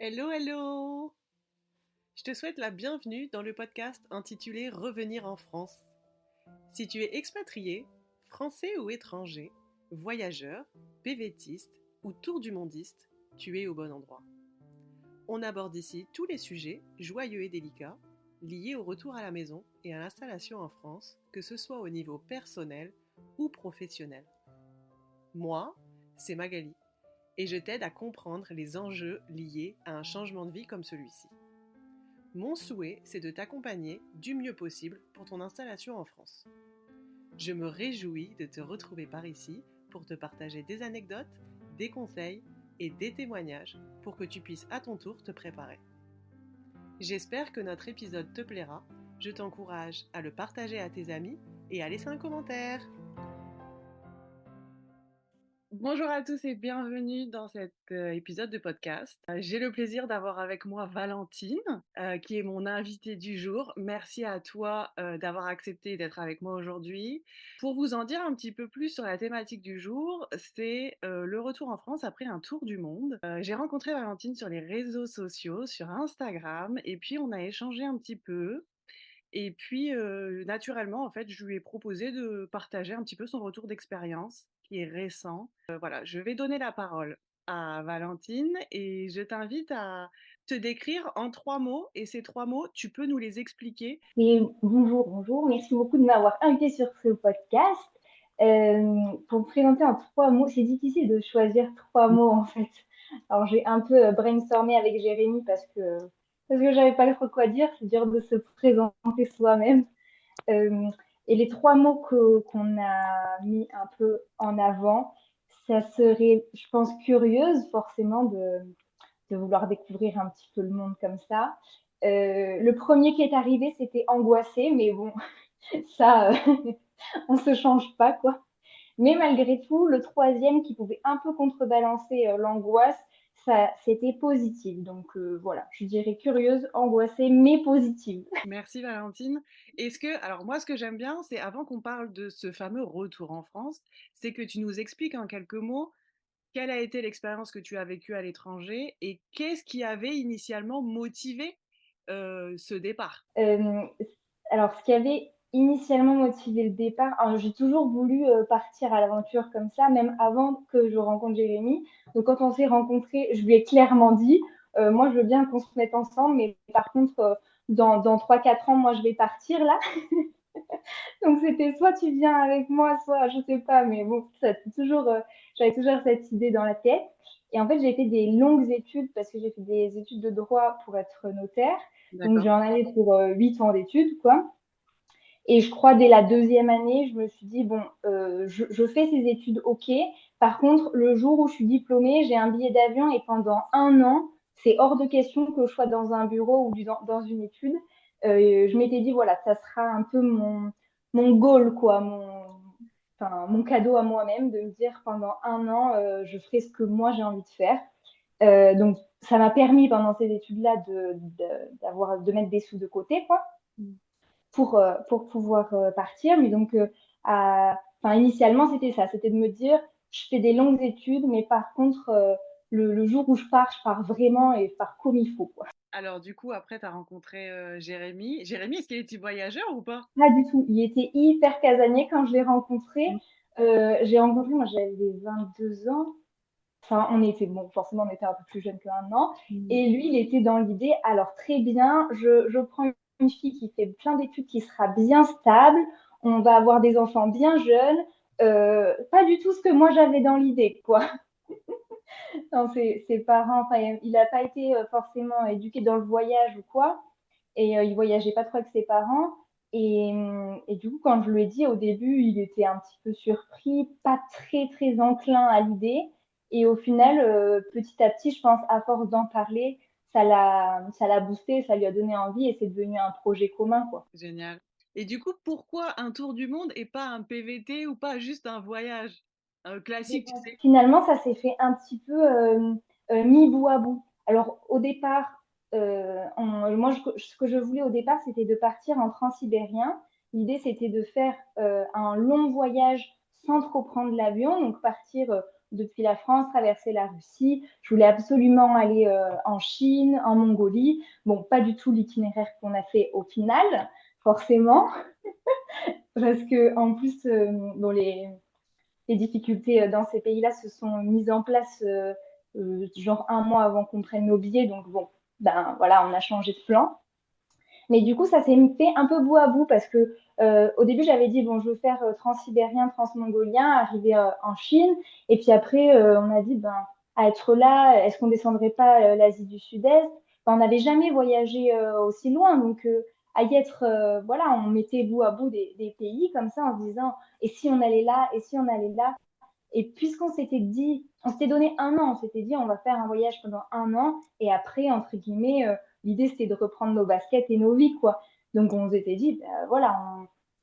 Hello, hello! Je te souhaite la bienvenue dans le podcast intitulé Revenir en France. Si tu es expatrié, français ou étranger, voyageur, PVTiste ou tour du mondiste, tu es au bon endroit. On aborde ici tous les sujets, joyeux et délicats, liés au retour à la maison et à l'installation en France, que ce soit au niveau personnel ou professionnel. Moi, c'est Magali, et je t'aide à comprendre les enjeux liés à un changement de vie comme celui-ci. Mon souhait, c'est de t'accompagner du mieux possible pour ton installation en France. Je me réjouis de te retrouver par ici pour te partager des anecdotes, des conseils et des témoignages pour que tu puisses à ton tour te préparer. J'espère que notre épisode te plaira. Je t'encourage à le partager à tes amis et à laisser un commentaire. Bonjour à tous et bienvenue dans cet épisode de podcast. J'ai le plaisir d'avoir avec moi Valentine, qui est mon invitée du jour. Merci à toi d'avoir accepté d'être avec moi aujourd'hui. Pour vous en dire un petit peu plus sur la thématique du jour, c'est le retour en France après un tour du monde. J'ai rencontré Valentine sur les réseaux sociaux, sur Instagram, et puis on a échangé un petit peu. Et puis, naturellement, en fait, je lui ai proposé de partager un petit peu son retour d'expérience qui est récent. Voilà, je vais donner la parole à Valentine et je t'invite à te décrire en 3 mots et ces 3 mots, tu peux nous les expliquer? Et bonjour. Merci beaucoup de m'avoir invité sur ce podcast. Pour me présenter en 3 mots, c'est difficile de choisir 3 mots en fait. Alors j'ai un peu brainstormé avec Jérémy parce que j'avais pas trop quoi dire. C'est dur de se présenter soi-même. Euh, et les 3 mots qu'on a mis un peu en avant, ça serait, je pense, curieuse forcément de vouloir découvrir un petit peu le monde comme ça. Le premier qui est arrivé, c'était angoissé, mais bon, ça, on se change pas, quoi. Mais malgré tout, le troisième qui pouvait un peu contrebalancer l'angoisse, ça, c'était positif. Donc voilà, je dirais curieuse, angoissée, mais positive. Merci Valentine. Alors moi, ce que j'aime bien, c'est avant qu'on parle de ce fameux retour en France, c'est que tu nous expliques en quelques mots quelle a été l'expérience que tu as vécue à l'étranger et qu'est-ce qui avait initialement motivé ce départ? Euh, alors, ce qui avait initialement motivé le départ, alors, j'ai toujours voulu partir à l'aventure comme ça, même avant que je rencontre Jérémy. Donc, quand on s'est rencontrés, je lui ai clairement dit, moi, je veux bien qu'on se mette ensemble, mais par contre, dans 3-4 ans, moi, je vais partir là. Donc, c'était soit tu viens avec moi, soit je sais pas, mais bon, j'avais toujours cette idée dans la tête. Et en fait, j'ai fait des longues études parce que j'ai fait des études de droit pour être notaire. Donc, D'accord. j'en avais pour 8 ans d'études, quoi. Et je crois dès la deuxième année, je me suis dit, bon, je fais ces études, ok. Par contre, le jour où je suis diplômée, j'ai un billet d'avion et pendant un an, c'est hors de question que je sois dans un bureau ou dans une étude. Je m'étais dit, voilà, ça sera un peu mon goal, quoi, enfin, mon cadeau à moi-même, de me dire pendant un an, je ferai ce que moi j'ai envie de faire. Donc, ça m'a permis pendant ces études-là de mettre des sous de côté, quoi pour pouvoir partir. Mais donc, initialement, c'était ça. C'était de me dire, je fais des longues études, mais par contre, le jour où je pars vraiment et je pars comme il faut, quoi. Alors du coup, après, tu as rencontré Jérémy. Jérémy, est-ce qu'il est petit voyageur ou pas? Pas du tout. Il était hyper casanier quand je l'ai rencontré. Moi, j'avais 22 ans. Enfin, on était, bon, forcément, on était un peu plus jeune que maintenant. Mm. Et lui, il était dans l'idée, alors très bien, je prends une fille qui fait plein d'études, qui sera bien stable, on va avoir des enfants bien jeunes. Pas du tout ce que moi j'avais dans l'idée, quoi. Non, ses parents, enfin, il n'a pas été forcément éduqué dans le voyage ou quoi. Et il voyageait pas trop avec ses parents. Et du coup, quand je lui ai dit au début, il était un petit peu surpris, pas très très enclin à l'idée. Et au final, petit à petit, je pense, à force d'en parler, ça l'a boosté, ça lui a donné envie et c'est devenu un projet commun, quoi. Génial. Et du coup, pourquoi un tour du monde et pas un PVT ou pas juste un voyage classique, tu sais? Finalement, ça s'est fait un petit peu mis bout à bout. Alors, au départ, moi, ce que je voulais au départ, c'était de partir en transsibérien. L'idée, c'était de faire un long voyage sans trop prendre l'avion, donc partir depuis la France, traverser la Russie. Je voulais absolument aller en Chine, en Mongolie. Bon, pas du tout l'itinéraire qu'on a fait au final, forcément, parce que en plus, bon, les difficultés dans ces pays-là se sont mises en place genre un mois avant qu'on prenne nos billets. Donc bon, ben voilà, on a changé de plan. Mais du coup, ça s'est fait un peu bout à bout parce que au début, j'avais dit, bon, je veux faire transsibérien, transmongolien, arriver en Chine. Et puis après, on a dit, ben, à être là, est-ce qu'on descendrait pas l'Asie du Sud-Est? Ben, on n'avait jamais voyagé aussi loin. Donc, à y être, voilà, on mettait bout à bout des pays comme ça en se disant, et si on allait là, et si on allait là? Et puisqu'on s'était dit, on s'était donné un an, on s'était dit on va faire un voyage pendant un an et après, entre guillemets, l'idée c'était de reprendre nos baskets et nos vies, quoi. Donc on s'était dit, voilà,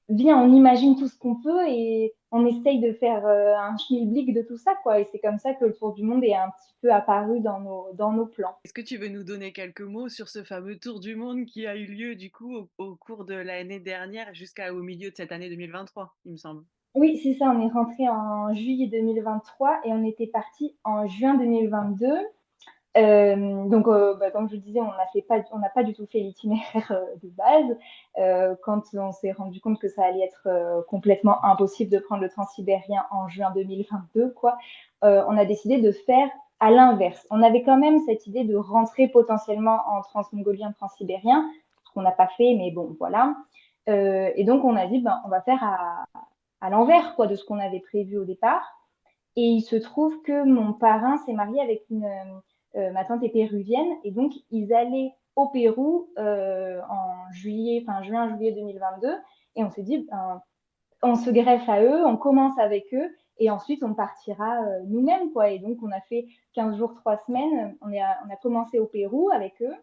viens, on imagine tout ce qu'on peut et on essaye de faire un schmilblick de tout ça, quoi. Et c'est comme ça que le tour du monde est un petit peu apparu dans nos plans. Est-ce que tu veux nous donner quelques mots sur ce fameux tour du monde qui a eu lieu du coup au cours de l'année dernière jusqu'au milieu de cette année 2023, il me semble? Oui, c'est ça, on est rentré en juillet 2023 et on était parti en juin 2022. Donc, bah, comme je le disais, on n'a pas du tout fait l'itinéraire de base. Quand on s'est rendu compte que ça allait être complètement impossible de prendre le transsibérien en juin 2022, quoi, on a décidé de faire à l'inverse. On avait quand même cette idée de rentrer potentiellement en transmongolien, transsibérien, ce qu'on n'a pas fait, mais bon, voilà. Et donc, on a dit, ben, on va faire à l'envers, quoi, de ce qu'on avait prévu au départ. Et il se trouve que mon parrain s'est marié avec ma tante est péruvienne et donc ils allaient au Pérou en juillet, enfin juin, juillet 2022 et on s'est dit ben, on se greffe à eux, on commence avec eux et ensuite on partira nous-mêmes quoi. Et donc on a fait 15 jours, 3 semaines, on a commencé au Pérou avec eux.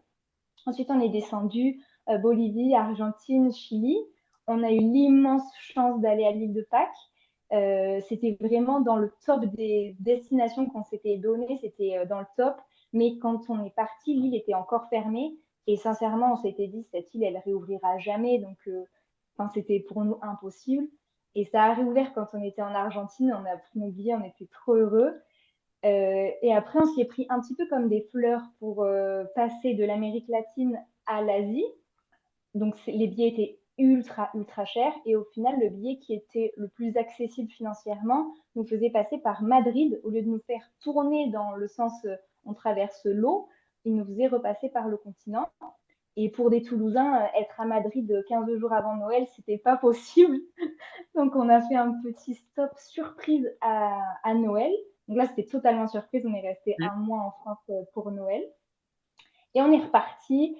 Ensuite on est descendu Bolivie, Argentine, Chili. On a eu l'immense chance d'aller à l'île de Pâques. C'était vraiment dans le top des destinations qu'on s'était donné, c'était dans le top. Mais quand on est parti, l'île était encore fermée. Et sincèrement, on s'était dit, cette île, elle réouvrira jamais. Donc, c'était pour nous impossible. Et ça a réouvert quand on était en Argentine. On a pris nos billets, on était trop heureux. Et après, on s'y est pris un petit peu comme des fleurs pour passer de l'Amérique latine à l'Asie. Donc, les billets étaient ultra, ultra chers. Et au final, le billet qui était le plus accessible financièrement nous faisait passer par Madrid. Au lieu de nous faire tourner dans le sens on traverse l'eau, il nous faisait repasser par le continent. Et pour des Toulousains, être à Madrid 15 jours avant Noël, c'était pas possible. Donc, on a fait un petit stop surprise à Noël. Donc là, c'était totalement surprise. On est resté un mois en France pour Noël. Et on est reparti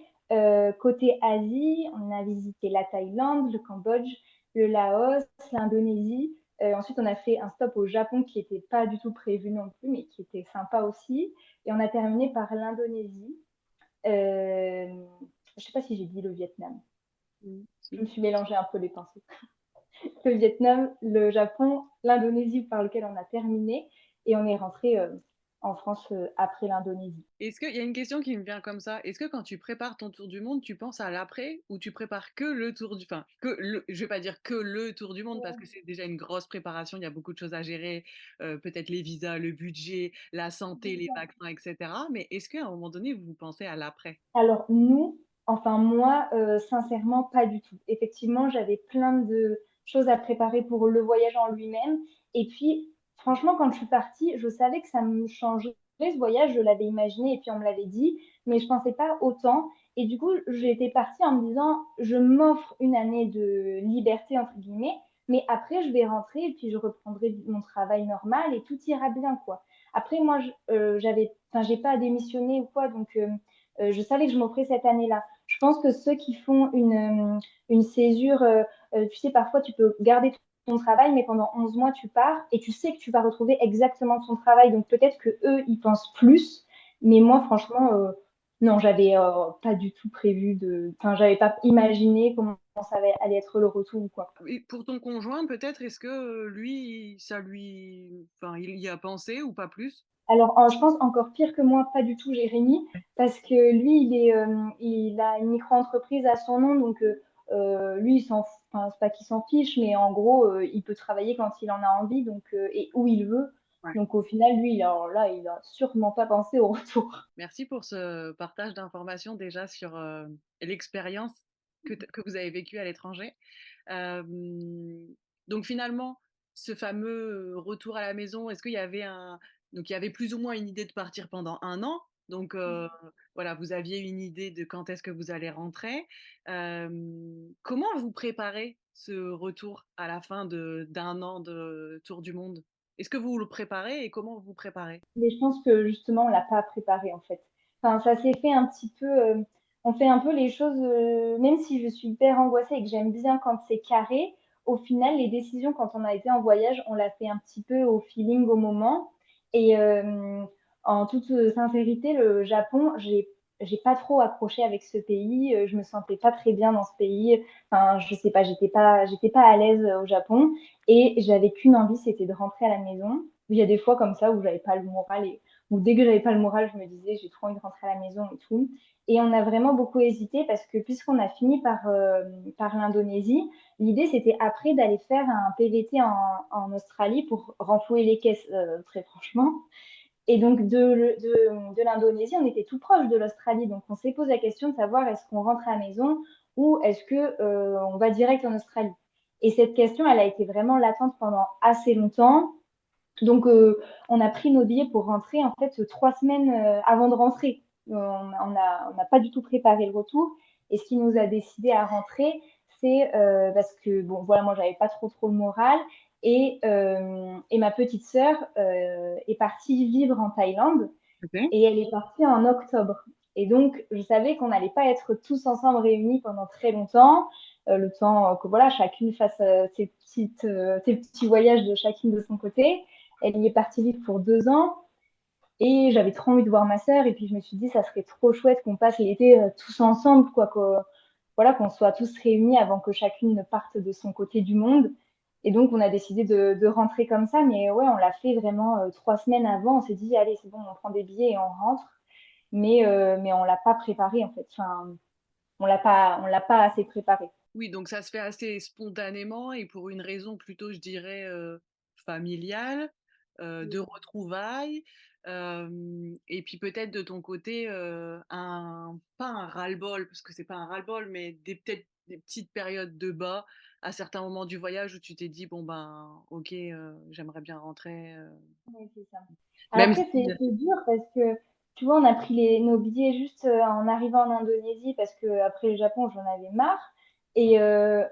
côté Asie. On a visité la Thaïlande, le Cambodge, le Laos, l'Indonésie. Ensuite, on a fait un stop au Japon qui n'était pas du tout prévu non plus, mais qui était sympa aussi. Et on a terminé par l'Indonésie. Je ne sais pas si j'ai dit le Vietnam. Je me suis mélangé un peu les pinceaux. Le Vietnam, le Japon, l'Indonésie par lequel on a terminé. Et on est rentré en France après l'Indonésie. Est-ce qu'il y a une question qui me vient comme ça? Est-ce que quand tu prépares ton tour du monde, tu penses à l'après ou tu prépares que le tour du... Enfin, je vais pas dire que le tour du monde parce que c'est déjà une grosse préparation, il y a beaucoup de choses à gérer, peut-être les visas, le budget, la santé, les vaccins, etc. Mais est-ce qu'à un moment donné, vous pensez à l'après? Alors nous, enfin moi, sincèrement, pas du tout. Effectivement, j'avais plein de choses à préparer pour le voyage en lui-même. Et puis, franchement, quand je suis partie, je savais que ça me changerait ce voyage, je l'avais imaginé et puis on me l'avait dit, mais je pensais pas autant. Et du coup, j'étais partie en me disant, je m'offre une année de liberté, entre guillemets, mais après, je vais rentrer et puis je reprendrai mon travail normal et tout ira bien, quoi. Après, moi, enfin, j'ai pas démissionné ou quoi, donc je savais que je m'offrais cette année-là. Je pense que ceux qui font une césure, tu sais, parfois tu peux garder ton travail, mais pendant 11 mois, tu pars et tu sais que tu vas retrouver exactement ton travail. Donc peut-être que eux, ils pensent plus. Mais moi, franchement, non, j'avais pas du tout prévu de. Enfin, j'avais pas imaginé comment ça allait être le retour ou quoi. Et pour ton conjoint, peut-être, est-ce que lui, ça lui... Enfin, il y a pensé ou pas plus? Alors, je pense encore pire que moi, pas du tout Jérémy, parce que lui, il a une micro-entreprise à son nom, donc lui, enfin, c'est pas qu'il s'en fiche, mais en gros, il peut travailler quand il en a envie, donc et où il veut. Ouais. Donc au final, lui, alors là, il a sûrement pas pensé au retour. Merci pour ce partage d'informations déjà sur, l'expérience que vous avez vécue à l'étranger. Hem, donc finalement, ce fameux, retour à la maison, est-ce qu'il y avait donc il y avait plus ou moins une idée de partir pendant 1 an, donc voilà, vous aviez une idée de quand est-ce que vous allez rentrer. Comment vous préparez ce retour à la fin d'un an de tour du monde? Est-ce que vous le préparez et comment vous vous préparez? Mais je pense que justement, on l'a pas préparé en fait. Enfin, ça s'est fait un petit peu. On fait un peu les choses, même si je suis hyper angoissée et que j'aime bien quand c'est carré. Au final, les décisions quand on a été en voyage, on l'a fait un petit peu au feeling, au moment. Et en toute sincérité, le Japon, j'ai pas trop accroché avec ce pays. Je me sentais pas très bien dans ce pays. Enfin, je sais pas, j'étais pas à l'aise au Japon. Et j'avais qu'une envie, c'était de rentrer à la maison. Il y a des fois comme ça où j'avais pas le moral et où dès que j'avais pas le moral, je me disais j'ai trop envie de rentrer à la maison et tout. Et on a vraiment beaucoup hésité parce que puisqu'on a fini par l'Indonésie, l'idée c'était après d'aller faire un PVT en Australie pour renflouer les caisses, très franchement. Et donc de l'Indonésie, on était tout proche de l'Australie. Donc on s'est posé la question de savoir est-ce qu'on rentre à la maison ou est-ce que on va direct en Australie. Et cette question, elle a été vraiment latente pendant assez longtemps. Donc, on a pris nos billets pour rentrer en fait 3 semaines avant de rentrer. On n'a pas du tout préparé le retour. Et ce qui nous a décidé à rentrer, c'est parce que bon, voilà, moi j'avais pas trop le moral et ma petite sœur est partie vivre en Thaïlande OK. et elle est partie en octobre. Et donc, je savais qu'on n'allait pas être tous ensemble réunis pendant très longtemps, le temps que voilà, chacune fasse ses petits voyages de chacune de son côté. Elle y est partie vivre pour 2 ans. Et j'avais trop envie de voir ma sœur. Et puis je me suis dit, ça serait trop chouette qu'on passe l'été tous ensemble, quoi, voilà, qu'on soit tous réunis avant que chacune ne parte de son côté du monde. Et donc on a décidé de rentrer comme ça. Mais ouais, on l'a fait vraiment 3 semaines avant. On s'est dit, allez, c'est bon, on prend des billets et on rentre. Mais on l'a pas préparé en fait. Enfin, on l'a pas assez préparé. Oui, donc ça se fait assez spontanément et pour une raison plutôt, je dirais, familiale, de retrouvailles, et puis peut-être de ton côté, pas un ras-le-bol, parce que c'est pas un ras-le-bol, mais peut-être des petites périodes de bas à certains moments du voyage où tu t'es dit: «Bon ben, OK, j'aimerais bien rentrer», Oui, c'est ça. même Après, si c'est dur parce que, tu vois, on a pris nos billets juste en arrivant en Indonésie parce que après le Japon, j'en avais marre. Et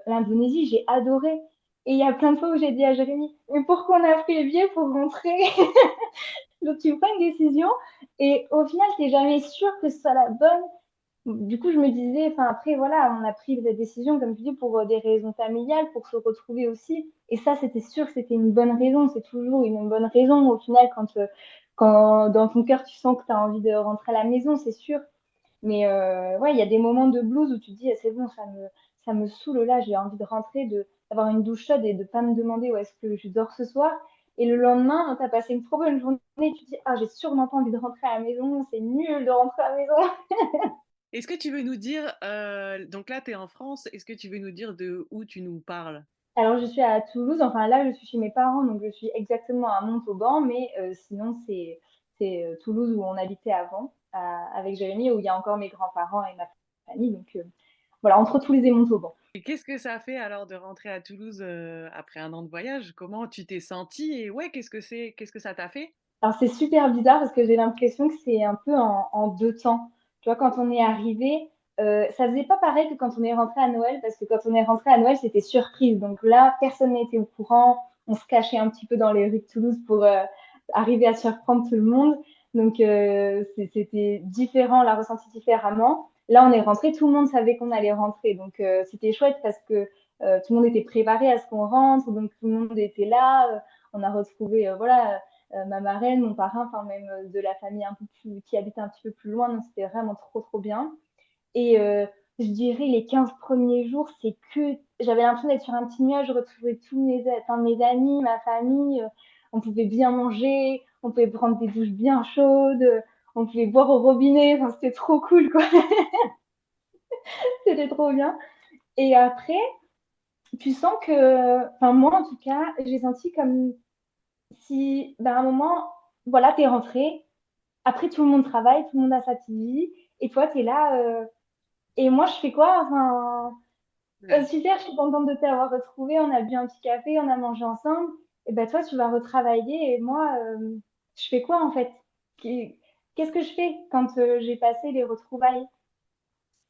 l'Indonésie, j'ai adoré. Et il y a plein de fois où j'ai dit à Jérémy, mais pourquoi on a pris les billets pour rentrer? Donc tu prends une décision et au final, tu n'es jamais sûr que ce soit la bonne. Du coup, je me disais, enfin après, voilà, on a pris des décisions, comme tu dis, pour des raisons familiales, pour se retrouver aussi. Et ça, c'était sûr que c'était une bonne raison. C'est toujours une bonne raison au final quand dans ton cœur, tu sens que tu as envie de rentrer à la maison, c'est sûr. Mais ouais, il y a des moments de blues où tu te dis, ah, c'est bon, ça me saoule là, j'ai envie de rentrer, d'avoir une douche chaude et de pas me demander où est-ce que je dors ce soir. Et le lendemain, tu as passé une trop bonne journée, tu te dis, ah, j'ai sûrement pas envie de rentrer à la maison, c'est nul de rentrer à la maison. est-ce que tu veux nous dire, donc là, tu es en France, est-ce que tu veux nous dire de où tu nous parles? Alors, je suis à Toulouse, enfin là, je suis chez mes parents, donc je suis exactement à Montauban, mais sinon, c'est Toulouse où on habitait avant, avec Jérémy, où il y a encore mes grands-parents et ma famille. Donc voilà, entre Toulouse et Montauban. Et qu'est-ce que ça fait alors de rentrer à Toulouse, après 1 an de voyage? Comment tu t'es sentie et ouais, qu'est-ce que ça t'a fait? Alors, c'est super bizarre parce que j'ai l'impression que c'est un peu en deux temps. Tu vois, quand on est arrivé, ça faisait pas pareil que quand on est rentré à Noël, parce que quand on est rentré à Noël, c'était surprise. Donc là, personne n'était au courant. On se cachait un petit peu dans les rues de Toulouse pour arriver à surprendre tout le monde. Donc, c'était différent, on l'a ressenti différemment. Là, on est rentré, tout le monde savait qu'on allait rentrer. Donc, c'était chouette parce que tout le monde était préparé à ce qu'on rentre. Donc, tout le monde était là. On a retrouvé, voilà, ma marraine, mon parrain, enfin même de la famille un peu plus, qui habitait un petit peu plus loin. Donc c'était vraiment trop bien. Et je dirais les 15 premiers jours, c'est que j'avais l'impression d'être sur un petit nuage, je retrouvais mes amis, ma famille. On pouvait bien manger, on pouvait prendre des douches bien chaudes, on pouvait boire au robinet. Enfin, c'était trop cool, quoi. C'était trop bien. Et après, tu sens que, enfin moi en tout cas, j'ai senti comme si, ben, à un moment, voilà, t'es rentré, après tout le monde travaille, tout le monde a sa petite vie, et toi, t'es là, et moi, je fais quoi? Enfin, Ouais. super, je suis contente de t'avoir retrouvé, on a bu un petit café, on a mangé ensemble, et ben toi, tu vas retravailler, et moi, je fais quoi en fait? Qu'est-ce que je fais quand j'ai passé les retrouvailles?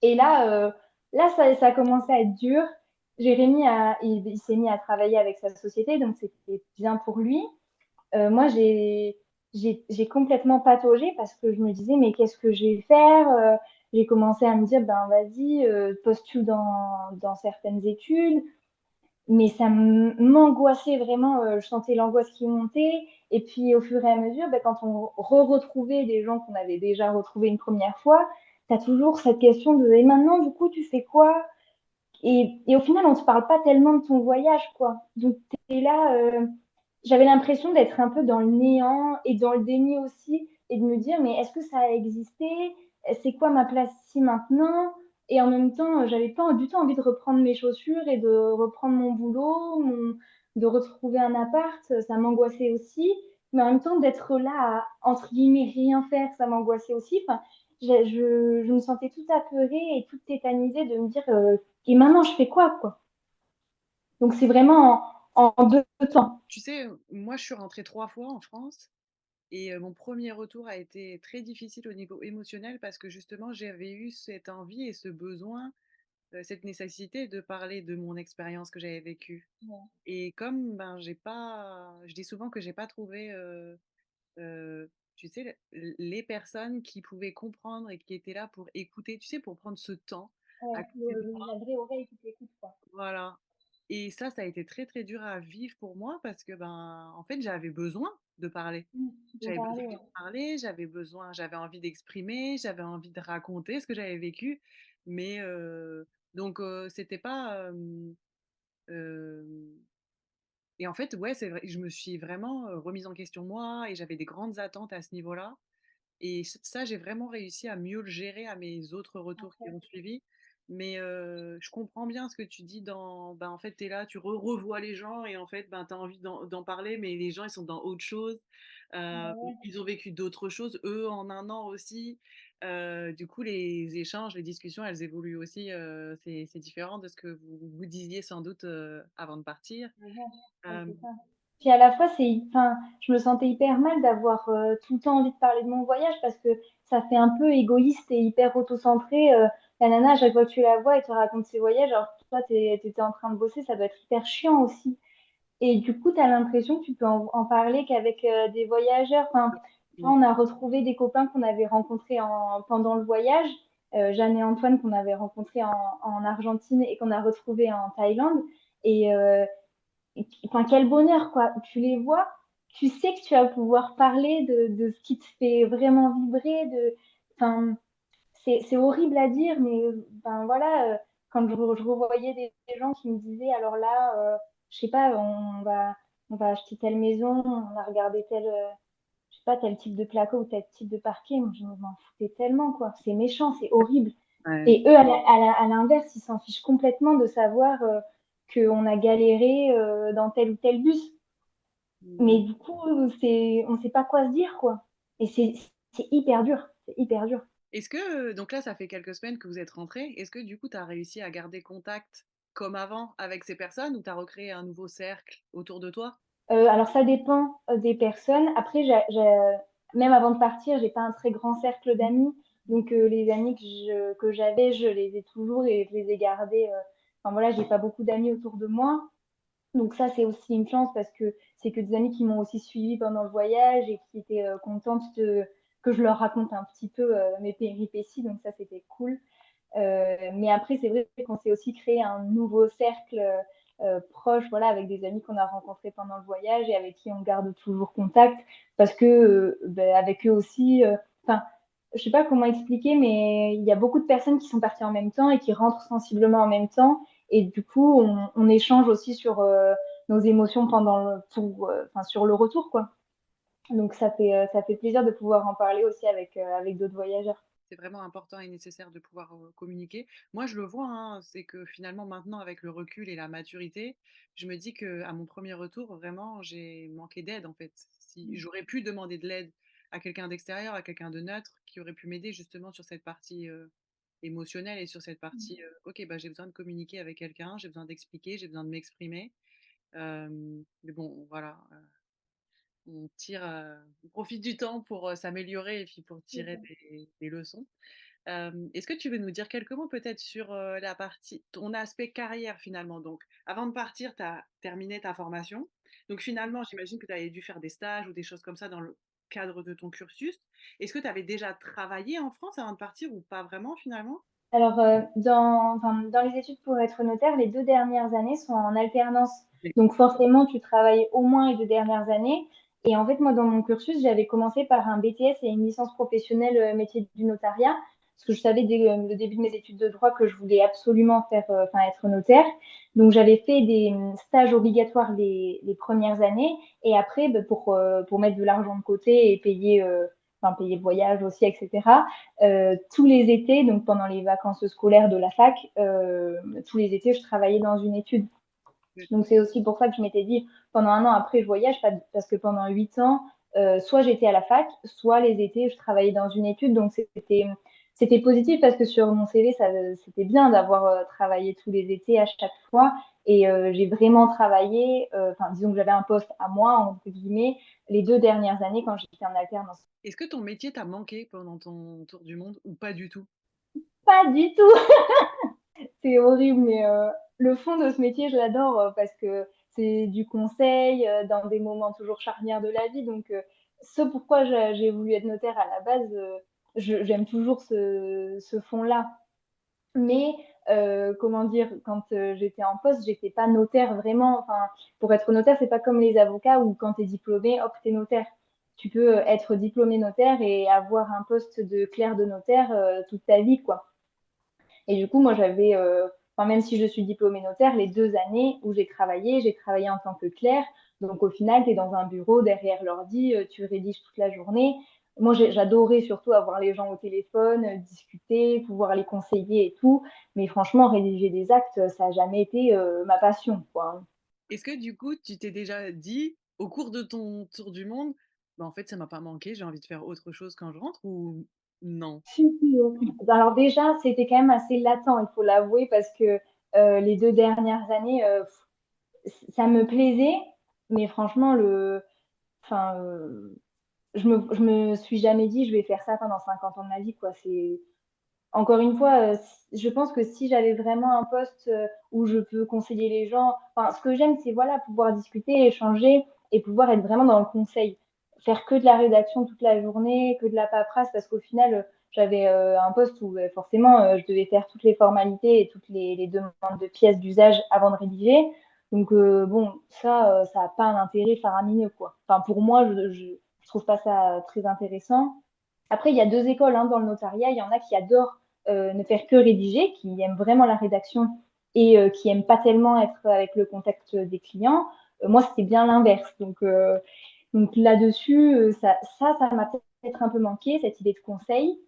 Et là ça a commencé à être dur. Il s'est mis à travailler avec sa société, donc c'était bien pour lui. Moi, j'ai complètement pataugé parce que je me disais, mais qu'est-ce que je vais faire? J'ai commencé à me dire, ben vas-y, postule dans certaines études. Mais m'angoissait vraiment, je sentais l'angoisse qui montait. Et puis au fur et à mesure, ben, quand on retrouvait des gens qu'on avait déjà retrouvés une première fois, tu as toujours cette question de, et maintenant, du coup, tu fais quoi? Et au final, on ne te parle pas tellement de ton voyage, quoi. Donc, tu es là, j'avais l'impression d'être un peu dans le néant et dans le déni aussi, et de me dire, mais est-ce que ça a existé? C'est quoi ma place ici maintenant? Et en même temps, j'avais pas du tout envie de reprendre mes chaussures et de reprendre mon boulot, de retrouver un appart, ça m'angoissait aussi. Mais en même temps, d'être là à, entre guillemets, rien faire, ça m'angoissait aussi. Enfin, je me sentais toute apeurée et toute tétanisée de me dire, et maintenant, je fais quoi, quoi? Donc, c'est vraiment en deux temps. Tu sais, moi, je suis rentrée 3 fois en France et mon premier retour a été très difficile au niveau émotionnel parce que justement, j'avais eu cette envie et ce besoin, cette nécessité de parler de mon expérience que j'avais vécue. Ouais, Et comme, ben, j'ai pas je dis souvent que j'ai pas trouvé, tu sais, les personnes qui pouvaient comprendre et qui étaient là pour écouter, tu sais, pour prendre ce temps ouais, à côté de moi. la vraie oreille qui t'écoute, quoi. Voilà. Et ça a été très, très dur à vivre pour moi parce que, ben, en fait, j'avais besoin de parler. De J'avais besoin parler, de ouais. parler, j'avais envie d'exprimer, j'avais envie de raconter ce que j'avais vécu. Mais, donc, c'était pas, hem et en fait, ouais, c'est vrai, je me suis vraiment, remise en question moi et j'avais des grandes attentes à ce niveau-là. Et ça, j'ai vraiment réussi à mieux le gérer à mes autres retours qui Après, ont suivi. Mais je comprends bien ce que tu dis dans, ben, en fait, tu es là, tu revois les gens et en fait, ben, tu as envie d'en parler, mais les gens, ils sont dans autre chose. ouais, Ils ont vécu d'autres choses, eux, en un an aussi. Du coup, les échanges, les discussions, elles évoluent aussi. C'est différent de ce que vous disiez sans doute avant de partir. ouais, ouais, ouais, Euh, c'est ça. Puis à la fois, enfin, je me sentais hyper mal d'avoir tout le temps envie de parler de mon voyage parce que ça fait un peu égoïste et hyper auto-centré. La nana, à chaque fois que tu la vois, elle te raconte ses voyages, alors que toi, t'étais en train de bosser, ça doit être hyper chiant aussi. Et du coup, tu as l'impression que tu peux en parler qu'avec des voyageurs. Enfin, tu vois, on a retrouvé des copains qu'on avait rencontrés pendant le voyage, Jeanne et Antoine qu'on avait rencontrés en Argentine et qu'on a retrouvés en Thaïlande. Et, enfin, quel bonheur, quoi. Tu les vois, tu sais que tu vas pouvoir parler de ce qui te fait vraiment vibrer. Enfin, c'est horrible à dire, mais ben voilà, quand je revoyais des gens qui me disaient, alors là, je sais pas, on va acheter telle maison, on a regardé je sais pas, tel type de placo ou tel type de parquet, moi, je m'en foutais tellement, quoi. C'est méchant, c'est horrible. ouais. Et eux, à l'inverse, ils s'en fichent complètement de savoir qu'on a galéré dans tel ou tel bus. Mais du coup, on sait pas quoi se dire, quoi. Et c'est hyper dur, c'est hyper dur. Est-ce que, donc là, ça fait quelques semaines que vous êtes rentrés. Est-ce que du coup, tu as réussi à garder contact comme avant avec ces personnes ou tu as recréé un nouveau cercle autour de toi? Alors ça dépend des personnes. Après, même avant de partir, j'ai pas un très grand cercle d'amis. Donc les amis que j'avais, je les ai toujours et je les ai gardés. Enfin voilà, j'ai pas beaucoup d'amis autour de moi. Donc ça, c'est aussi une chance parce que c'est que des amis qui m'ont aussi suivi pendant le voyage et qui étaient contentes que je leur raconte un petit peu mes péripéties. Donc ça, c'était cool. Mais après, c'est vrai qu'on s'est aussi créé un nouveau cercle proche, voilà, avec des amis qu'on a rencontrés pendant le voyage et avec qui on garde toujours contact, parce que ben, avec eux aussi, enfin, je sais pas comment expliquer, mais il y a beaucoup de personnes qui sont parties en même temps et qui rentrent sensiblement en même temps, et du coup, on échange aussi sur nos émotions enfin, sur le retour, quoi. Donc ça fait plaisir de pouvoir en parler aussi avec d'autres voyageurs. c'est vraiment important et nécessaire de pouvoir communiquer. Moi, je le vois, hein, c'est que finalement, maintenant, avec le recul et la maturité, je me dis que à mon premier retour, vraiment, j'ai manqué d'aide, en fait. Si j'aurais pu demander de l'aide à quelqu'un d'extérieur, à quelqu'un de neutre, qui aurait pu m'aider justement sur cette partie émotionnelle et sur cette partie, ok, bah, j'ai besoin de communiquer avec quelqu'un, j'ai besoin d'expliquer, j'ai besoin de m'exprimer. Mais bon, voilà, on profite du temps pour s'améliorer et puis pour tirer des leçons. Est-ce que tu veux nous dire quelques mots peut-être sur la partie, ton aspect carrière finalement? Donc, avant de partir, tu as terminé ta formation. Donc, finalement, j'imagine que tu avais dû faire des stages ou des choses comme ça dans le cadre de ton cursus. Est-ce que tu avais déjà travaillé en France avant de partir ou pas vraiment finalement? Alors, dans les études pour être notaire, les 2 dernières années sont en alternance. Oui. Donc, forcément, tu travailles au moins les 2 dernières années. Et en fait, moi, dans mon cursus, j'avais commencé par un BTS et une licence professionnelle métier du notariat, parce que je savais dès le début de mes études de droit que je voulais absolument faire, être notaire. Donc, j'avais fait des stages obligatoires les premières années. Et après, bah, pour mettre de l'argent de côté et payer le voyage aussi, etc. Tous les étés, donc pendant les vacances scolaires de la fac, tous les étés, je travaillais dans une étude. Donc c'est aussi pour ça que je m'étais dit, pendant un an après, je voyage, parce que pendant 8 ans, soit j'étais à la fac, soit les étés, je travaillais dans une étude. Donc c'était positif parce que sur mon CV, c'était bien d'avoir travaillé tous les étés à chaque fois. Et j'ai vraiment travaillé, disons que j'avais un poste à moi, entre guillemets, les 2 dernières années quand j'étais en alternance. Est-ce que ton métier t'a manqué pendant ton tour du monde ou pas du tout? Pas du tout. C'est horrible, mais le fond de ce métier, je l'adore parce que c'est du conseil dans des moments toujours charnières de la vie. Donc, ce pourquoi j'ai voulu être notaire à la base, j'aime toujours ce fond-là. Mais comment dire, quand j'étais en poste, j'étais pas notaire vraiment. Enfin, pour être notaire, c'est pas comme les avocats où quand tu es diplômé, hop, tu es notaire. Tu peux être diplômé notaire et avoir un poste de clerc de notaire toute ta vie, quoi. Et du coup, moi, même si je suis diplômée notaire, les 2 années où j'ai travaillé en tant que clerc. Donc, au final, tu es dans un bureau derrière l'ordi, tu rédiges toute la journée. Moi, j'adorais surtout avoir les gens au téléphone, discuter, pouvoir les conseiller et tout. Mais franchement, rédiger des actes, ça n'a jamais été ma passion, quoi. Est-ce que du coup, tu t'es déjà dit, au cours de ton tour du monde, bah, en fait, ça m'a pas manqué, j'ai envie de faire autre chose quand je rentre ou non? Si, si, alors déjà, c'était quand même assez latent, il faut l'avouer, parce que les 2 dernières années, ça me plaisait, mais franchement, enfin, je me suis jamais dit, je vais faire ça pendant 50 ans de ma vie, quoi. Encore une fois, je pense que si j'avais vraiment un poste où je peux conseiller les gens, enfin, ce que j'aime, c'est voilà, pouvoir discuter, échanger et pouvoir être vraiment dans le conseil. Faire que de la rédaction toute la journée, que de la paperasse, parce qu'au final, j'avais un poste où forcément, je devais faire toutes les formalités et toutes les demandes de pièces d'usage avant de rédiger. Donc, bon, ça n'a pas un intérêt faramineux, quoi. Enfin, pour moi, je trouve pas ça très intéressant. Après, il y a deux écoles dans le notariat. Il y en a qui adorent ne faire que rédiger, qui aiment vraiment la rédaction et qui n'aiment pas tellement être avec le contact des clients. Moi, c'était bien l'inverse. Donc là-dessus, ça m'a peut-être un peu manqué, cette idée de conseil,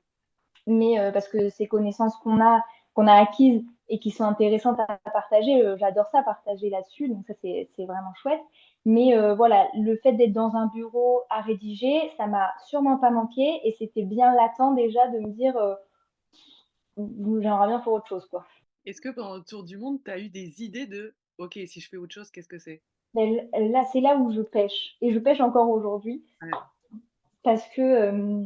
mais parce que ces connaissances qu'on a acquises et qui sont intéressantes à partager, j'adore ça, partager là-dessus, donc ça, c'est vraiment chouette. Mais voilà, le fait d'être dans un bureau à rédiger, ça m'a sûrement pas manqué et c'était bien latent déjà de me dire j'aimerais bien faire autre chose, quoi. Est-ce que pendant le tour du monde, tu as eu des idées de OK, si je fais autre chose, qu'est-ce que c'est? Mais là, c'est là où je pêche. Et je pêche encore aujourd'hui Ouais. parce que, euh,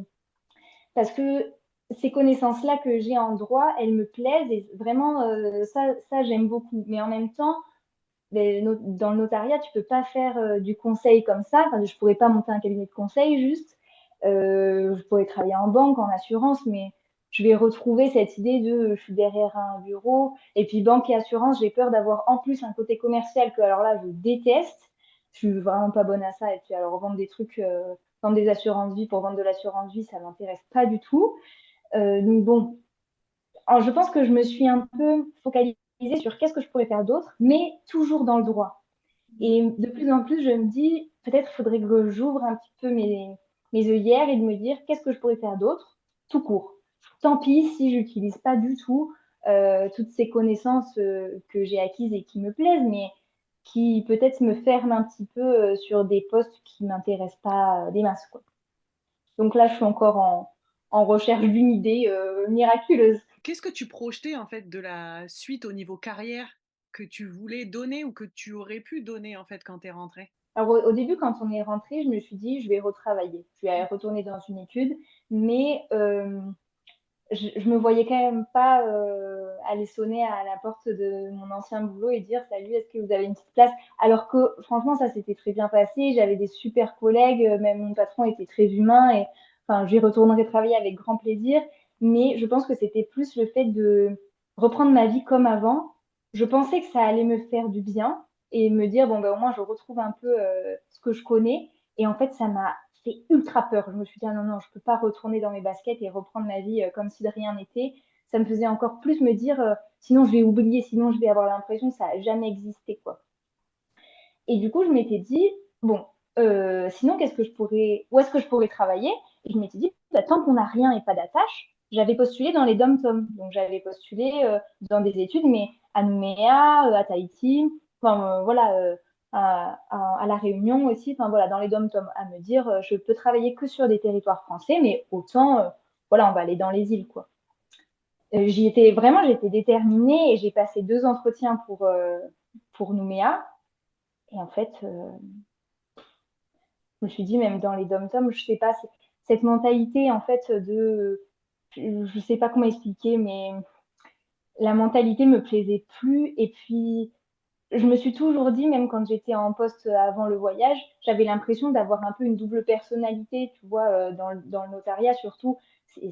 parce que ces connaissances-là que j'ai en droit, elles me plaisent et vraiment, ça j'aime beaucoup. Mais en même temps, dans le notariat, tu peux pas faire du conseil comme ça. Enfin, je pourrais pas monter un cabinet de conseil juste. Je pourrais travailler en banque, en assurance, mais je vais retrouver cette idée de je suis derrière un bureau. Et puis banque et assurance, j'ai peur d'avoir en plus un côté commercial que alors là, je déteste. Je suis vraiment pas bonne à ça. Et puis alors vendre des trucs, vendre des assurances vie pour vendre de l'assurance vie, ça m'intéresse pas du tout. Donc bon, alors, je pense que je me suis un peu focalisée sur qu'est-ce que je pourrais faire d'autre, mais toujours dans le droit. Et de plus en plus, je me dis, peut-être faudrait que j'ouvre un petit peu mes œillères et de me dire qu'est-ce que je pourrais faire d'autre, tout court. tant pis si j'utilise pas du tout toutes ces connaissances que j'ai acquises et qui me plaisent, mais qui peut-être me ferment un petit peu sur des postes qui m'intéressent pas des masses, quoi. Donc là, je suis encore en recherche d'une idée miraculeuse. Qu'est-ce que tu projetais en fait de la suite au niveau carrière que tu voulais donner ou que tu aurais pu donner en fait quand tu es rentrée? Alors au début, quand on est rentré, je me suis dit, je vais retravailler. Je vais retourner dans une étude, mais je me voyais quand même pas aller sonner à la porte de mon ancien boulot et dire salut, est-ce que vous avez une petite place? Alors que franchement, ça s'était très bien passé. J'avais des super collègues, même mon patron était très humain et enfin, j'y retournerai travailler avec grand plaisir. Mais je pense que c'était plus le fait de reprendre ma vie comme avant. Je pensais que ça allait me faire du bien et me dire bon ben au moins je retrouve un peu ce que je connais. Et en fait, ça m'a fait ultra peur. Je me suis dit, ah non, non, je peux pas retourner dans mes baskets et reprendre ma vie comme si de rien n'était. Ça me faisait encore plus me dire, sinon je vais oublier, sinon je vais avoir l'impression que ça a jamais existé, quoi. Et du coup, je m'étais dit, bon, sinon, qu'est-ce que je pourrais, où est-ce que je pourrais travailler? Et je m'étais dit, bah, tant qu'on n'a rien et pas d'attache, j'avais postulé dans les dom-toms. Donc, j'avais postulé dans des études, mais à Nouméa, à Tahiti, enfin, voilà, à La Réunion aussi, enfin, voilà, dans les dom-toms, à me dire, je peux travailler que sur des territoires français, mais autant, voilà, on va aller dans les îles, quoi. J'y étais vraiment, j'étais déterminée et j'ai passé 2 entretiens pour Nouméa. Et en fait, je me suis dit, même dans les dom-toms, je sais pas, cette mentalité, en fait, je sais pas comment expliquer, mais la mentalité me plaisait plus. Et puis, je me suis toujours dit, même quand j'étais en poste avant le voyage, j'avais l'impression d'avoir un peu une double personnalité, tu vois, dans le notariat surtout.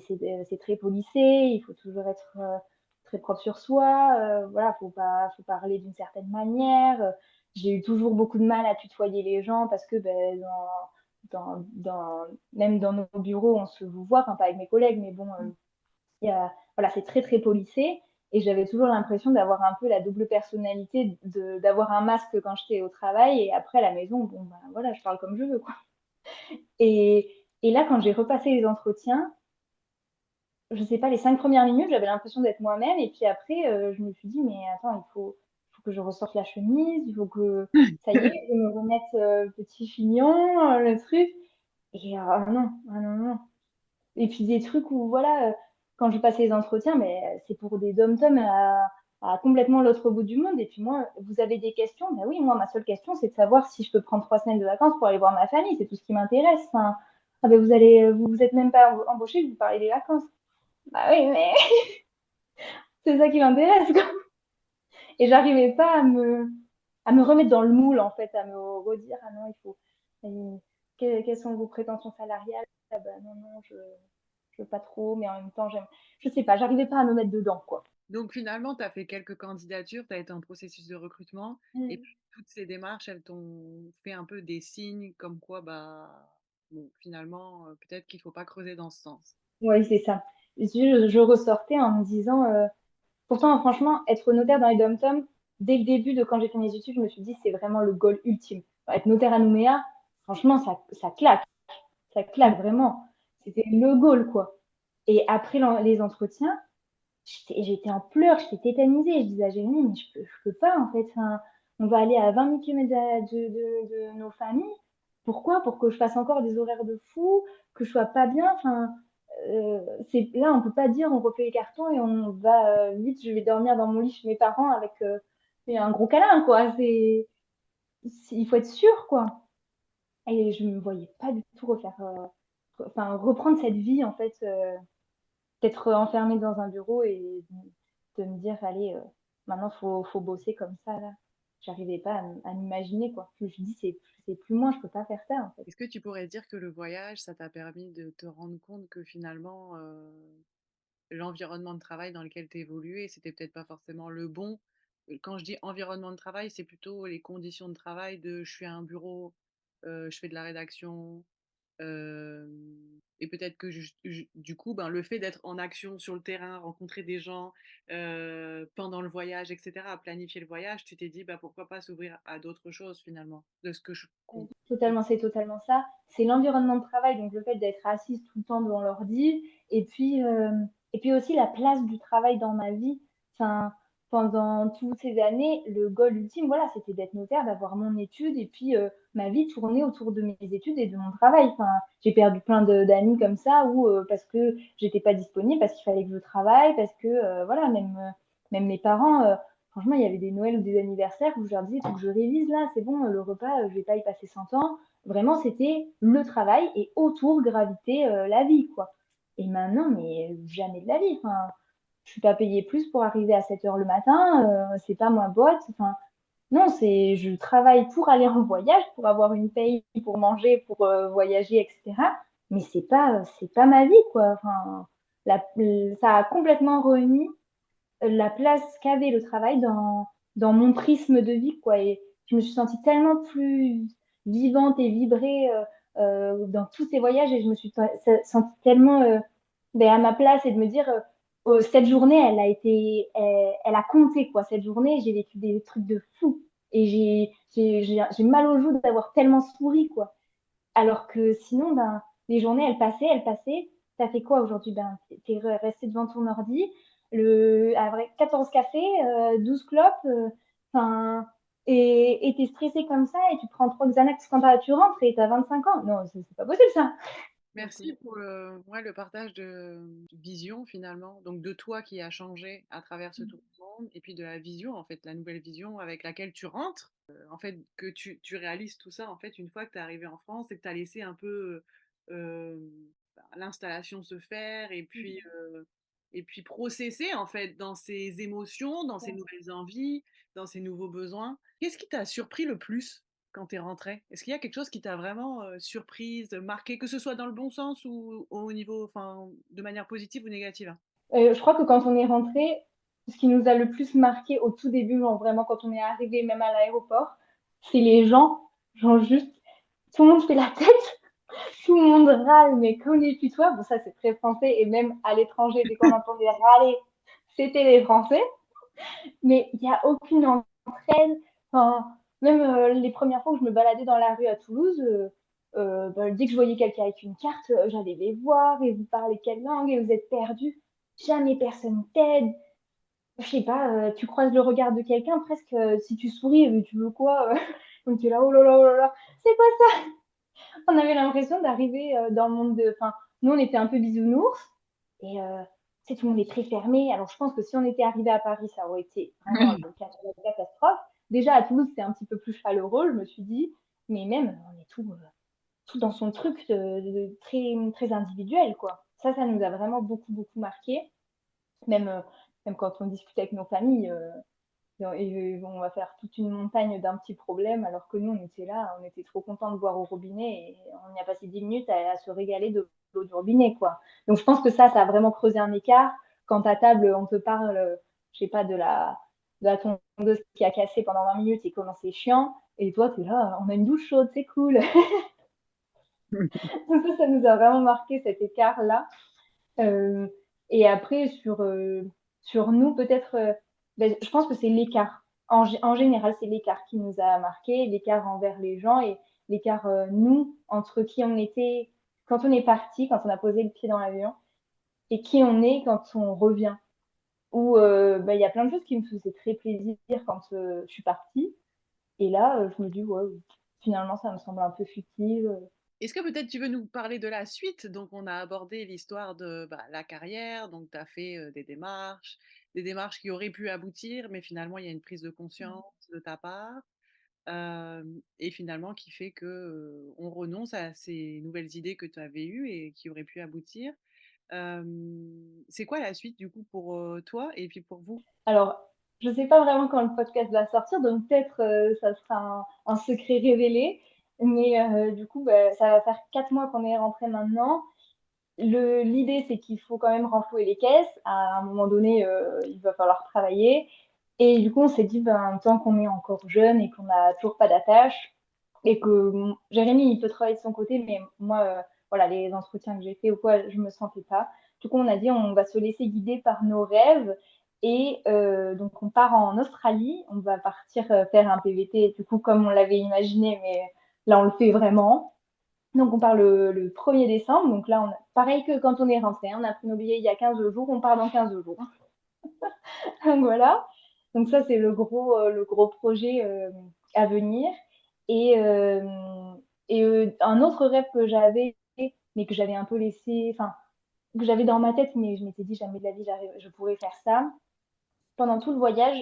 C'est très policé, il faut toujours être très propre sur soi, voilà, faut parler d'une certaine manière. J'ai eu toujours beaucoup de mal à tutoyer les gens parce que ben, même dans nos bureaux, on se vous voit, enfin pas avec mes collègues, mais bon, voilà, c'est très très policé. Et j'avais toujours l'impression d'avoir un peu la double personnalité, d'avoir un masque quand j'étais au travail et après à la maison, bon ben voilà, je parle comme je veux, quoi. Et, et là, quand j'ai repassé les entretiens, je sais pas, les 5 premières minutes, j'avais l'impression d'être moi-même. Et puis après, je me suis dit, mais attends, il faut que je ressorte la chemise, il faut que, ça y est, je me remette petit chignon, le truc. Et non, ah non, non. Et puis des trucs où, voilà, quand je passais les entretiens, mais c'est pour des dom-toms à complètement l'autre bout du monde. Et puis moi, vous avez des questions? Ben oui, moi, ma seule question, c'est de savoir si je peux prendre 3 semaines de vacances pour aller voir ma famille. C'est tout ce qui m'intéresse. Enfin, ah ben vous êtes même pas embauché, vous parlez des vacances. Bah oui, mais c'est ça qui m'intéresse, quoi. Et j'arrivais pas à me remettre dans le moule, en fait, à me redire, ah non, il faut, quelles sont vos prétentions salariales? Ah ben non, non, je veux pas trop, mais en même temps, je sais pas, j'arrivais pas à me mettre dedans, quoi. Donc finalement, tu as fait quelques candidatures, tu as été en processus de recrutement et Mm. puis toutes ces démarches, elles t'ont fait un peu des signes comme quoi, bah, bon, finalement, peut-être qu'il faut pas creuser dans ce sens. Oui, c'est ça. Je ressortais en me disant, pourtant, franchement, être notaire dans les dom-toms, dès le début de quand j'ai fait mes études, je me suis dit, c'est vraiment le goal ultime. Enfin, être notaire à Nouméa, franchement, ça claque vraiment. C'était le goal, quoi. Et après les entretiens, j'étais en pleurs, j'étais tétanisée. Je disais à Jérémy, mais je peux pas, en fait. Enfin, on va aller à 20 000 km de nos familles. Pourquoi? Pour que je fasse encore des horaires de fou, que je sois pas bien. Enfin, là, on peut pas dire on refait les cartons et on va vite, je vais dormir dans mon lit chez mes parents avec un gros câlin, quoi. Il faut être sûr, quoi. Et je me voyais pas du tout enfin, reprendre cette vie, en fait, d'être enfermée dans un bureau et de me dire, allez, maintenant, faut bosser comme ça, là. J'arrivais pas à m'imaginer, quoi. Je me suis dit, c'est plus moi, je peux pas faire ça, en fait. Est-ce que tu pourrais dire que le voyage, ça t'a permis de te rendre compte que finalement, l'environnement de travail dans lequel tu évoluais, c'était peut-être pas forcément le bon? Quand je dis environnement de travail, c'est plutôt les conditions de travail de je suis à un bureau, je fais de la rédaction. Et peut-être que du coup, ben, le fait d'être en action sur le terrain, rencontrer des gens pendant le voyage, etc., planifier le voyage, tu t'es dit, bah, pourquoi pas s'ouvrir à d'autres choses finalement, de ce que je comprends. Totalement, c'est totalement ça. C'est l'environnement de travail, donc le fait d'être assise tout le temps devant l'ordi, et puis aussi la place du travail dans ma vie. Enfin, pendant toutes ces années, le goal ultime, voilà, c'était d'être notaire, d'avoir mon étude, et puis ma vie tournait autour de mes études et de mon travail. Enfin, j'ai perdu plein d'amis comme ça, ou parce que j'étais pas disponible, parce qu'il fallait que je travaille, parce que voilà, même mes parents. Franchement, il y avait des Noëls ou des anniversaires où je leur disais, il faut que je révise là, c'est bon, le repas, je vais pas y passer 100 ans. Vraiment, c'était le travail et autour gravitait la vie, quoi. Et maintenant, mais jamais de la vie. Enfin, je suis pas payée plus pour arriver à 7 heures le matin, c'est pas ma boîte. Enfin, non, je travaille pour aller en voyage, pour avoir une paye, pour manger, pour voyager, etc. Mais c'est pas ma vie, quoi. Enfin, ça a complètement remis la place qu'avait le travail dans mon prisme de vie, quoi. Et je me suis sentie tellement plus vivante et vibrée dans tous ces voyages et je me suis sentie tellement ben, à ma place et de me dire, oh, cette journée, elle a compté, quoi. Cette journée, j'ai vécu des trucs de fou et j'ai mal aux joues d'avoir tellement souri, quoi. Alors que sinon, ben, les journées, elles passaient. T'as fait quoi aujourd'hui? Ben, t'es resté devant ton ordi, avec 14 cafés, 12 clopes, enfin, et t'es stressé comme ça et tu prends 3 Xanax quand tu rentres et t'as 25 ans. Non, c'est pas possible ça. Donc, Merci pour ouais, le partage de vision finalement, donc de toi qui a changé à travers ce tour du monde, et puis de la vision, en fait, la nouvelle vision avec laquelle tu rentres, en fait, que tu réalises tout ça, en fait, une fois que tu es arrivé en France et que tu as laissé un peu bah, l'installation se faire, et puis processer, en fait, dans ses émotions, dans ses nouvelles envies, dans ses nouveaux besoins. Qu'est-ce qui t'a surpris le plus quand tu es rentrée? Est-ce qu'il y a quelque chose qui t'a vraiment surprise, marquée, que ce soit dans le bon sens ou au niveau, enfin, de manière positive ou négative, hein? je crois que quand on est rentré, ce qui nous a le plus marqué au tout début, genre vraiment quand on est arrivé même à l'aéroport, c'est les gens, genre juste, tout le monde fait la tête. Tout le monde râle, mais comme les tutoirs, bon, ça c'est très français, et même à l'étranger, dès qu'on entendait râler, c'était les Français, mais il n'y a aucune entraide. Enfin, même les premières fois que je me baladais dans la rue à Toulouse, bah, dès que je voyais quelqu'un avec une carte, j'allais les voir et vous parlez quelle langue et vous êtes perdu. Jamais personne t'aide. Je sais pas, tu croises le regard de quelqu'un, presque si tu souris, tu veux quoi donc tu es là, oh là là, c'est quoi ça? On avait l'impression d'arriver dans le monde de. Enfin, nous, on était un peu bisounours et tout le monde est très fermé. Alors, je pense que si on était arrivé à Paris, ça aurait été vraiment une catastrophe. Déjà, à Toulouse, c'est un petit peu plus chaleureux, je me suis dit. Mais même, on est tout dans son truc très, très individuel, quoi. Ça nous a vraiment beaucoup, beaucoup marqué. Même, même quand on discute avec nos familles, et on va faire toute une montagne d'un petit problème, alors que nous, on était là, on était trop contents de boire au robinet et on y a passé 10 minutes à se régaler de l'eau du robinet, quoi. Donc, je pense que ça a vraiment creusé un écart. Quand à table, on te parle, je sais pas, de la tondeuse qui a cassé pendant 20 minutes et comment c'est chiant, et toi, tu es là, on a une douche chaude, c'est cool. Donc ça nous a vraiment marqué cet écart-là. Euh, et après, sur nous, peut-être, ben, je pense que c'est l'écart. En général, c'est l'écart qui nous a marqué, l'écart envers les gens et l'écart, nous, entre qui on était quand on est parti, quand on a posé le pied dans l'avion, et qui on est quand on revient. Où ben, il y a plein de choses qui me faisaient très plaisir quand je suis partie. Et là, je me dis, ouais, finalement, ça me semble un peu futile. Est-ce que peut-être tu veux nous parler de la suite? Donc, on a abordé l'histoire de bah, la carrière, donc tu as fait des démarches qui auraient pu aboutir, mais finalement, il y a une prise de conscience de ta part, et finalement qui fait que on renonce à ces nouvelles idées que tu avais eues et qui auraient pu aboutir. C'est quoi la suite du coup pour toi et puis pour vous? Alors, je ne sais pas vraiment quand le podcast va sortir, donc peut-être ça sera un secret révélé. Mais du coup, bah, ça va faire 4 mois qu'on est rentré maintenant. L'idée, c'est qu'il faut quand même renflouer les caisses. À un moment donné, il va falloir travailler. Et du coup, on s'est dit, ben, tant qu'on est encore jeune et qu'on n'a toujours pas d'attache, et que Jérémy, il peut travailler de son côté, mais moi, voilà, les entretiens que j'ai fait ou quoi, je me sentais pas. Du coup, on a dit on va se laisser guider par nos rêves et donc on part en Australie, on va partir faire un PVT du coup comme on l'avait imaginé, mais là on le fait vraiment. Donc on part le 1er décembre, donc là pareil que quand on est rentré, hein, on a pris nos billets il y a 15 jours, on part dans 15 jours. Donc voilà. Donc ça, c'est le gros projet à venir. Et, euh, un autre rêve que j'avais, mais que j'avais un peu laissé, enfin, que j'avais dans ma tête, mais je m'étais dit jamais de la vie, je pourrais faire ça. Pendant tout le voyage,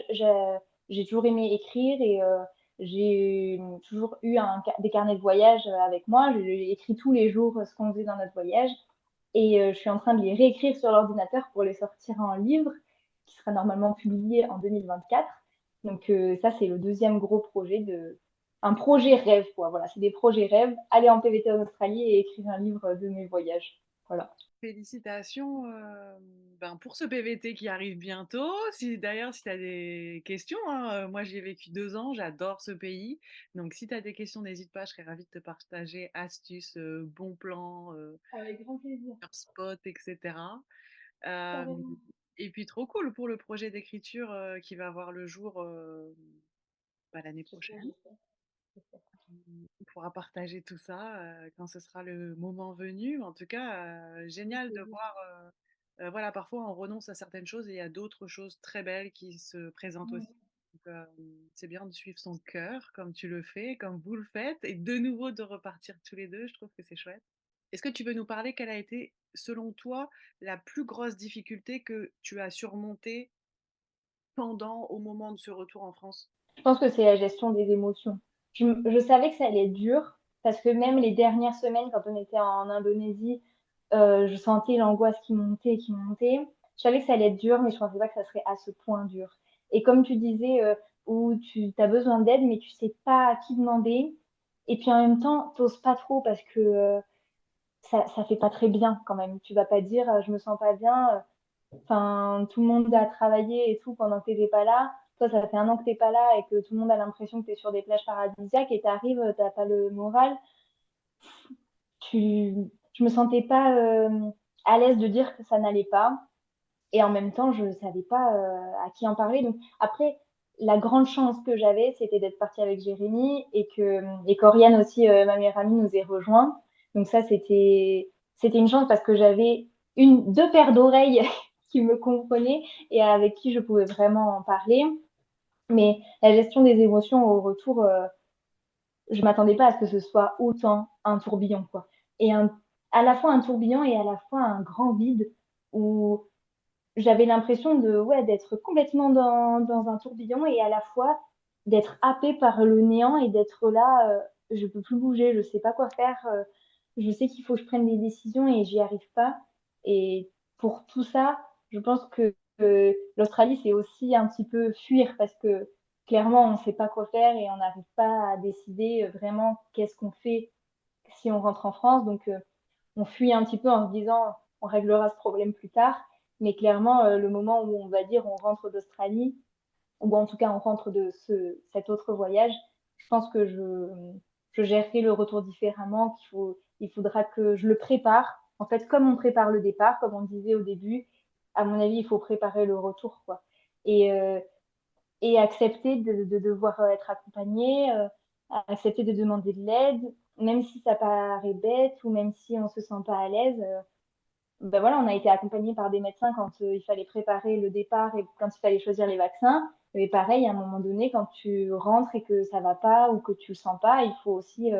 j'ai toujours aimé écrire et j'ai toujours eu des carnets de voyage avec moi. J'ai écrit tous les jours ce qu'on faisait dans notre voyage. Et je suis en train de les réécrire sur l'ordinateur pour les sortir en livre, qui sera normalement publié en 2024. Donc ça, c'est le deuxième gros projet un projet rêve, quoi. Voilà, c'est des projets rêves. Aller en PVT en Australie et écrire un livre de mes voyages. Voilà. Félicitations ben, pour ce PVT qui arrive bientôt. Si, d'ailleurs, si tu as des questions, hein, moi j'y ai vécu 2 ans, j'adore ce pays. Donc si tu as des questions, n'hésite pas, je serais ravie de te partager astuces, bons plans, Avec grand plaisir. sur spot, etc. Euh, Carrément. et puis trop cool pour le projet d'écriture qui va voir le jour bah, l'année J'espère, prochaine. j'espère, j'espère. On pourra partager tout ça quand ce sera le moment venu. En tout cas, Avec génial de plaisir. voir. Voilà, parfois on renonce à certaines choses et il y a d'autres choses très belles qui se présentent aussi. Ouais. Donc, c'est bien de suivre son cœur comme tu le fais, comme vous le faites, et de nouveau de repartir tous les deux. Je trouve que c'est chouette. Est-ce que tu veux nous parler quelle a été, selon toi, la plus grosse difficulté que tu as surmontée au moment de ce retour en France? Je pense que c'est la gestion des émotions. Je savais que ça allait être dur parce que même les dernières semaines, quand on était en Indonésie, je sentais l'angoisse qui montait et qui montait. Je savais que ça allait être dur, mais je pensais pas que ça serait à ce point dur. Et comme tu disais, où tu as besoin d'aide, mais tu sais pas à qui demander. Et puis en même temps, t'oses pas trop parce que ça fait pas très bien quand même. Tu vas pas dire, je me sens pas bien. Enfin, tout le monde a travaillé et tout pendant que t'étais pas là. Toi, ça fait un an que t'es pas là et que tout le monde a l'impression que t'es sur des plages paradisiaques et t'arrives, t'as pas le moral. Je me sentais pas à l'aise de dire que ça n'allait pas. Et en même temps, je savais pas à qui en parler. Donc après, la grande chance que j'avais, c'était d'être partie avec Jérémy et qu'Oriane aussi, ma meilleure amie, nous ait rejoints. Donc ça, c'était une chance parce que j'avais deux paires d'oreilles qui me comprenaient et avec qui je pouvais vraiment en parler. Mais la gestion des émotions au retour, je m'attendais pas à ce que ce soit autant un tourbillon, quoi. Et à la fois un tourbillon et à la fois un grand vide où j'avais l'impression ouais, d'être complètement dans un tourbillon et à la fois d'être happée par le néant et d'être là, je peux plus bouger, je sais pas quoi faire, je sais qu'il faut que je prenne des décisions et j'y arrive pas. Et pour tout ça, je pense que l'Australie, c'est aussi un petit peu fuir parce que clairement, on ne sait pas quoi faire et on n'arrive pas à décider vraiment qu'est-ce qu'on fait si on rentre en France. Donc, on fuit un petit peu en se disant on réglera ce problème plus tard. Mais clairement, le moment où on va dire on rentre d'Australie, ou en tout cas on rentre de cet autre voyage, je pense que je gérerai le retour différemment, il faudra que je le prépare. En fait, comme on prépare le départ, comme on disait au début, à mon avis, il faut préparer le retour, quoi. Et, euh, et accepter de devoir être accompagné, accepter de demander de l'aide, même si ça paraît bête ou même si on se sent pas à l'aise. Ben voilà, on a été accompagné par des médecins quand il fallait préparer le départ et quand il fallait choisir les vaccins. Mais pareil, à un moment donné, quand tu rentres et que ça va pas ou que tu le sens pas, il faut aussi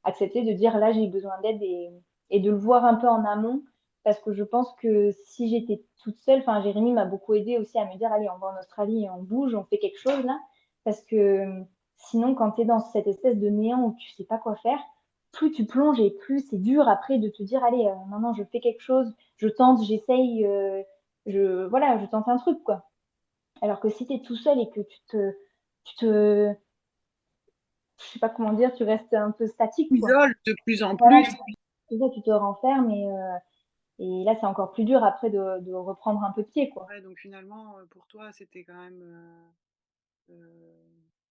accepter de dire là j'ai besoin d'aide et de le voir un peu en amont parce que je pense que si j'étais toute seule, enfin Jérémy m'a beaucoup aidé aussi à me dire allez on va en Australie et on bouge, on fait quelque chose là parce que sinon quand tu es dans cette espèce de néant où tu sais pas quoi faire, plus tu plonges et plus c'est dur après de te dire allez maintenant je fais quelque chose, je tente, j'essaye, voilà, je tente un truc quoi. Alors que si tu es tout seul et que je sais pas comment dire, tu restes un peu statique quoi. Isole de plus en Voilà, plus. c'est ça, tu te renfermes et là c'est encore plus dur après de reprendre un peu pied quoi. Ouais, donc finalement, pour toi, c'était quand même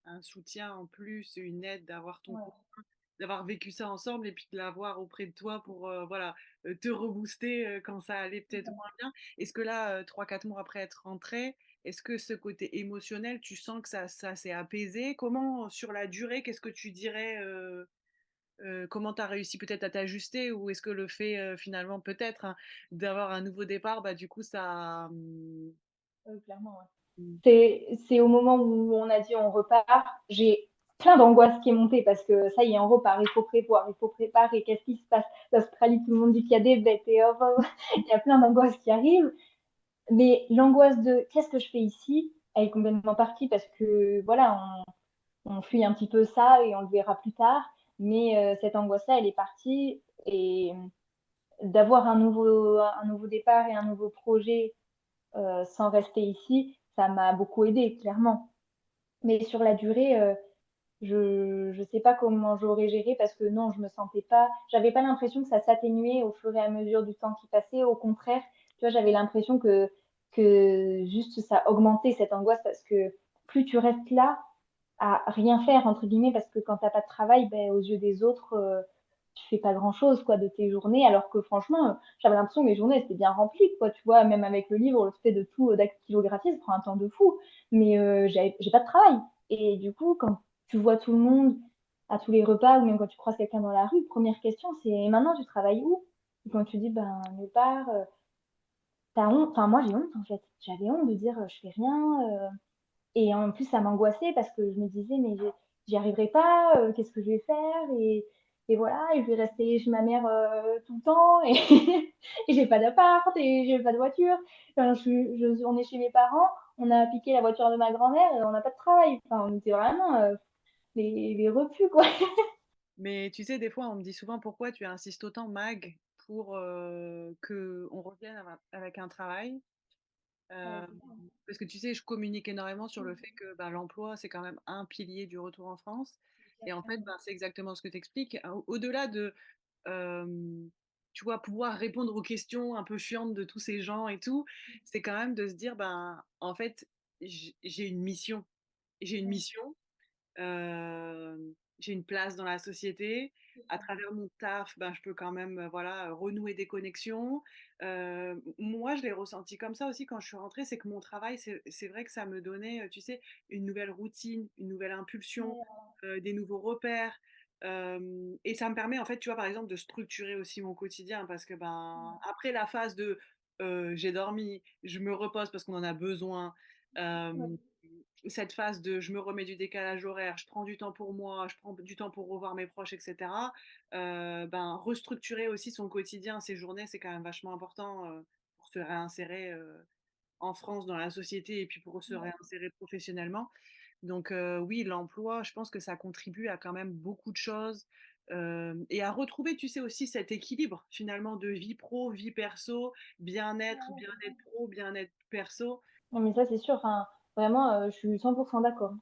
un soutien en plus, une aide d'avoir ton Ouais. copain, d'avoir vécu ça ensemble et puis de l'avoir auprès de toi pour voilà, te rebooster quand ça allait peut-être moins bien. Est-ce que là, 3-4 mois après être rentré, est-ce que ce côté émotionnel, tu sens que ça s'est apaisé? Comment, sur la durée, qu'est-ce que tu dirais, comment tu as réussi peut-être à t'ajuster? Ou est-ce que le fait, finalement peut-être, hein, d'avoir un nouveau départ, bah, du coup ça, Clairement, ouais. mmh, C'est au moment où on a dit on repart, j'ai plein d'angoisse qui est montée parce que ça y est, on repart, il faut prévoir, il faut préparer, qu'est-ce qui se passe? L'Australie, tout le monde dit qu'il y a des bêtes et hop, hop, il y a plein d'angoisses qui arrivent. Mais l'angoisse de qu'est-ce que je fais ici, elle est complètement partie parce que voilà, on fuit un petit peu ça et on le verra plus tard. Mais cette angoisse-là, elle est partie et d'avoir un nouveau départ et un nouveau projet sans rester ici, ça m'a beaucoup aidé, clairement. Mais sur la durée, je sais pas comment j'aurais géré parce que non, je me sentais pas, j'avais pas l'impression que ça s'atténuait au fur et à mesure du temps qui passait. Au contraire, tu vois, j'avais l'impression que juste ça augmentait cette angoisse parce que plus tu restes là à rien faire entre guillemets parce que quand t'as pas de travail, ben, aux yeux des autres, tu fais pas grand chose quoi de tes journées alors que franchement, j'avais l'impression que mes journées étaient bien remplies quoi, tu vois, même avec le livre, le fait de tout dactylographier, ça prend un temps de fou, mais j'ai pas de travail et du coup quand tu vois tout le monde à tous les repas ou même quand tu croises quelqu'un dans la rue, première question c'est maintenant tu travailles où? Et quand tu dis ben nulle part, t'as honte, enfin moi j'ai honte en fait, j'avais honte de dire je fais rien. Et en plus, ça m'angoissait parce que je me disais, mais j'y arriverai pas, qu'est-ce que je vais faire? Et voilà, et je vais rester chez ma mère tout le temps, et, et j'ai pas d'appart, et j'ai pas de voiture. Enfin, on est chez mes parents, on a piqué la voiture de ma grand-mère, et on n'a pas de travail. Enfin, on était vraiment les refus, quoi. mais tu sais, des fois, on me dit souvent: «Pourquoi tu insistes autant, Mag, pour, qu'on revienne avec un travail?» Ouais, Hem, c'est ça. parce que tu sais, je communique énormément sur le fait que, bah, l'emploi, c'est quand même un pilier du retour en France et en fait, Clairement. ben, c'est exactement ce que tu expliques. Au-delà de, hem, tu vois, pouvoir répondre aux questions un peu chiantes de tous ces gens et tout, c'est quand même de se dire: «Ben, en fait, j'ai une mission. J'ai une Ouais, mission, j'ai une place dans la société. c'est À ça. travers mon taf, ben, je peux quand même, voilà, renouer des connexions. Moi, je l'ai ressenti comme ça aussi quand je suis rentrée, c'est que mon travail, c'est vrai que ça me donnait, tu sais, une nouvelle routine, une nouvelle impulsion, Ouais, des nouveaux repères. Et ça me permet, en fait, tu vois, par exemple, de structurer aussi mon quotidien parce que, ben, après la phase de j'ai dormi, je me repose parce qu'on en a besoin. ouais, euh, Cette phase de je me remets du décalage horaire, je prends du temps pour moi, je prends du temps pour revoir mes proches, etc. Ben, restructurer aussi son quotidien, ses journées, c'est quand même vachement important pour se réinsérer en France dans la société et puis pour se ouais, réinsérer professionnellement. Donc oui, l'emploi, je pense que ça contribue à quand même beaucoup de choses et à retrouver, tu sais, aussi cet équilibre finalement de vie pro, vie perso, bien-être, ouais, c'est ça. bien-être pro, bien-être perso. Non, mais ça, c'est sûr. Enfin, vraiment, je suis 100% d'accord.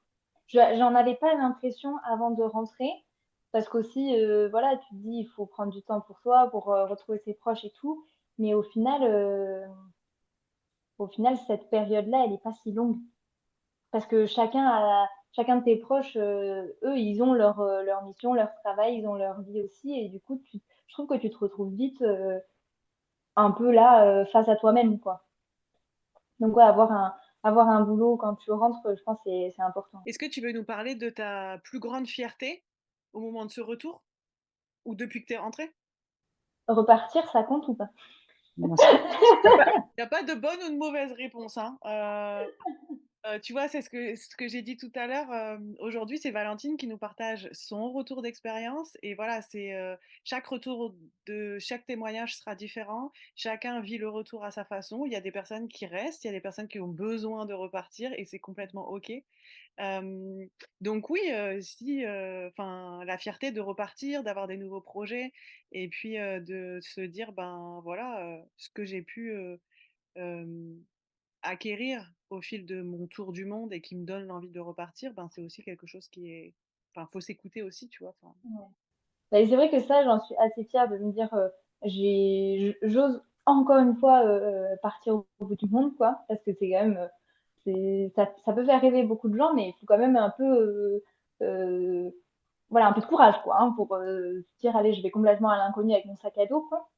J'en avais pas l'impression avant de rentrer, parce qu'aussi, voilà, tu te dis, il faut prendre du temps pour soi, pour retrouver ses proches et tout. Mais au final, cette période-là, elle est pas si longue, parce que chacun de tes proches, eux, ils ont leur mission, leur travail, ils ont leur vie aussi, et du coup, je trouve que tu te retrouves vite un peu là, face à toi-même, quoi. Donc, ouais, avoir un boulot quand tu rentres, je pense que c'est important. Est-ce que tu veux nous parler de ta plus grande fierté au moment de ce retour ou depuis que tu es rentrée? Repartir, ça compte ou pas? Bien sûr. Il y a pas de bonne ou de mauvaise réponse, hein. Tu vois, c'est ce que j'ai dit tout à l'heure, aujourd'hui, c'est Valentine qui nous partage son retour d'expérience et voilà, chaque retour de chaque témoignage sera différent. Chacun vit le retour à sa façon. Il y a des personnes qui restent, il y a des personnes qui ont besoin de repartir et c'est complètement OK. Hem, donc oui, si, enfin, la fierté de repartir, d'avoir des nouveaux projets et puis, de se dire: «Ben, voilà, ce que j'ai pu, hem, acquérir au fil de mon tour du monde et qui me donne l'envie de repartir», ben, c'est aussi quelque chose qui est enfin, faut s'écouter aussi, tu vois? Enfin, Ouais. Bah, et c'est vrai que ça, j'en suis assez fière de me dire, j'ose encore une fois partir au bout du monde, quoi, parce que c'est quand même, ça peut faire rêver beaucoup de gens, mais il faut quand même un peu voilà, un peu de courage, quoi, hein, pour se dire, allez, je vais complètement à l'inconnu avec mon sac à dos, quoi.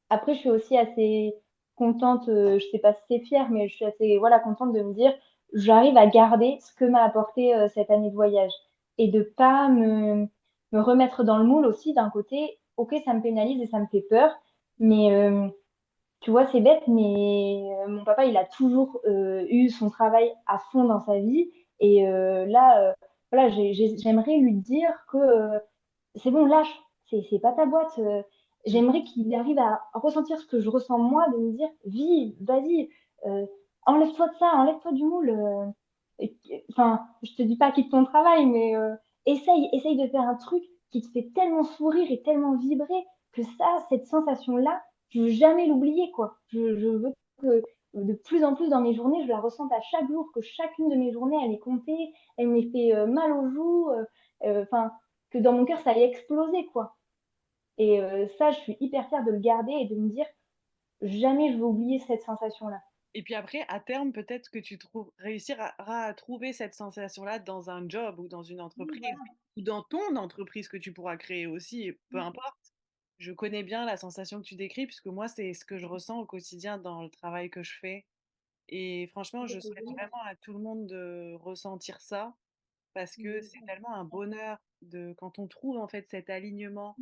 Après, je suis aussi assez contente, je sais pas si c'est fière, mais je suis assez, voilà, contente de me dire, j'arrive à garder ce que m'a apporté cette année de voyage et de pas me remettre dans le moule aussi d'un côté. Ok, ça me pénalise et ça me fait peur, mais tu vois, c'est bête, mais mon papa, il a toujours eu son travail à fond dans sa vie. Et là, voilà, j'aimerais lui dire que c'est bon, lâche, c'est pas ta boîte. Mm. J'aimerais qu'il arrive à ressentir ce que je ressens moi, de me dire, vis, vas-y, euh, enlève-toi de ça, enlève-toi du moule. Enfin, je te dis pas quitte ton travail, mais essaye de faire un truc qui te fait tellement sourire et tellement vibrer que ça, cette sensation-là, je veux jamais l'oublier, quoi. Je veux que de plus en plus dans mes journées, je la ressente à chaque jour, que chacune de mes journées, elle est comptée, elle me fait mal aux joues, enfin, que dans mon cœur, ça allait exploser, quoi. Et ça, je suis hyper fière de le garder et de me dire, jamais je vais oublier cette sensation-là. Et puis après, à terme, peut-être que tu réussiras à trouver cette sensation-là dans un job ou dans une Oui, entreprise, voilà. ou dans ton entreprise que tu pourras créer aussi, peu importe. Je connais bien la sensation que tu décris, puisque moi, c'est ce que je ressens au quotidien dans le travail que je fais. Et franchement, je C'est souhaite génial. vraiment à tout le monde de ressentir ça, parce que c'est tellement un bonheur de quand on trouve en fait cet alignement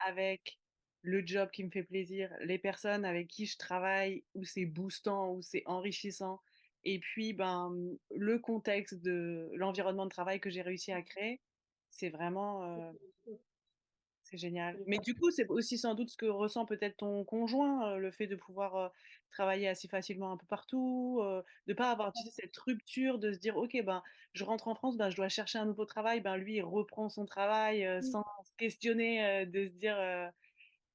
avec le job qui me fait plaisir, les personnes avec qui je travaille, où c'est boostant, où c'est enrichissant, et puis ben, le contexte de l'environnement de travail que j'ai réussi à créer, c'est vraiment, c'est génial. Mais du coup, c'est aussi sans doute ce que ressent peut-être ton conjoint, le fait de pouvoir travailler assez facilement un peu partout, de pas avoir, tu sais, cette rupture de se dire, ok, ben, je rentre en France, ben, je dois chercher un nouveau travail, ben, lui, il reprend son travail sans se questionner, de se dire,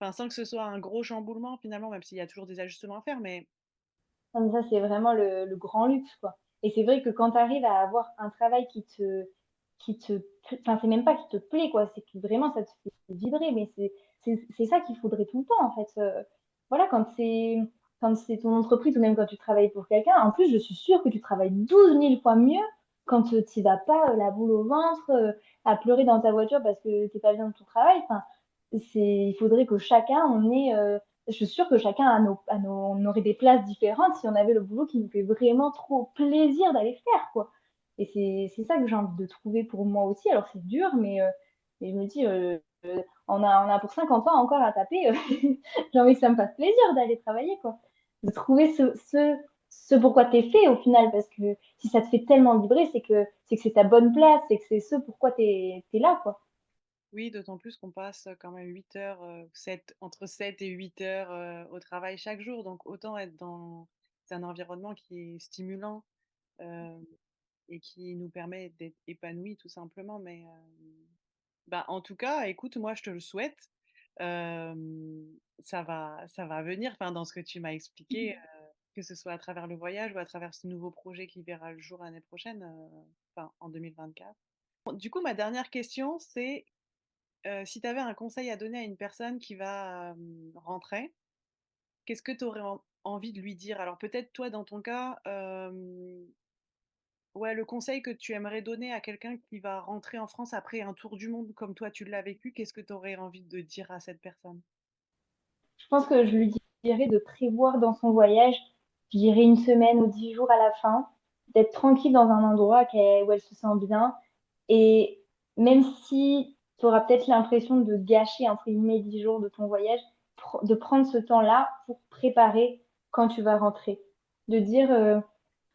enfin, sans que ce soit un gros chamboulement finalement, même s'il y a toujours des ajustements à faire, mais Non, mais ça, c'est vraiment le grand luxe, quoi. Et c'est vrai que quand tu arrives à avoir un travail qui te, enfin, c'est même pas qui te plaît, quoi, c'est que vraiment ça te fait vibrer, mais c'est ça qu'il faudrait tout le temps, en fait. Voilà, quand c'est ton entreprise ou même quand tu travailles pour quelqu'un, en plus, je suis sûre que tu travailles 12 000 fois mieux quand tu vas pas la boule au ventre, à pleurer dans ta voiture parce que t'es pas bien de ton travail. Enfin, il faudrait que chacun, on ait, je suis sûre que chacun on aurait des places différentes si on avait le boulot qui nous fait vraiment trop plaisir d'aller faire, quoi. Et c'est ça que j'ai envie de trouver pour moi aussi. Alors c'est dur, mais je me dis, on a pour 50 ans encore à taper. J'ai envie que ça me fasse plaisir d'aller travailler, quoi. De trouver ce pourquoi t'es fait au final, parce que si ça te fait tellement vibrer, c'est ta bonne place, c'est que c'est ce pourquoi t'es là, quoi. oui, d'autant plus qu'on passe quand même 8 heures, entre 7 et 8 heures au travail chaque jour, donc autant être dans un environnement qui est stimulant euh, et qui nous permet d'être épanouis tout simplement. Mais bah, en tout cas, écoute, moi je te le souhaite. Euh, ça va venir, enfin, dans ce que tu m'as expliqué, que ce soit à travers le voyage ou à travers ce nouveau projet qui verra le jour l'année prochaine, enfin en 2024. Bon, du coup, ma dernière question, c'est si tu avais un conseil à donner à une personne qui va rentrer, qu'est-ce que tu aurais envie de lui dire? Alors peut-être toi, dans ton cas, ouais, le conseil que tu aimerais donner à quelqu'un qui va rentrer en France après un tour du monde comme toi tu l'as vécu, qu'est-ce que tu aurais envie de dire à cette personne? Je pense que je lui dirais de prévoir dans son voyage, je dirais une semaine ou 10 jours à la fin, d'être tranquille dans un endroit où elle se sent bien. Et même si tu auras peut-être l'impression de gâcher, entre guillemets, 10 jours de ton voyage, de prendre ce temps-là pour préparer quand tu vas rentrer. De dire,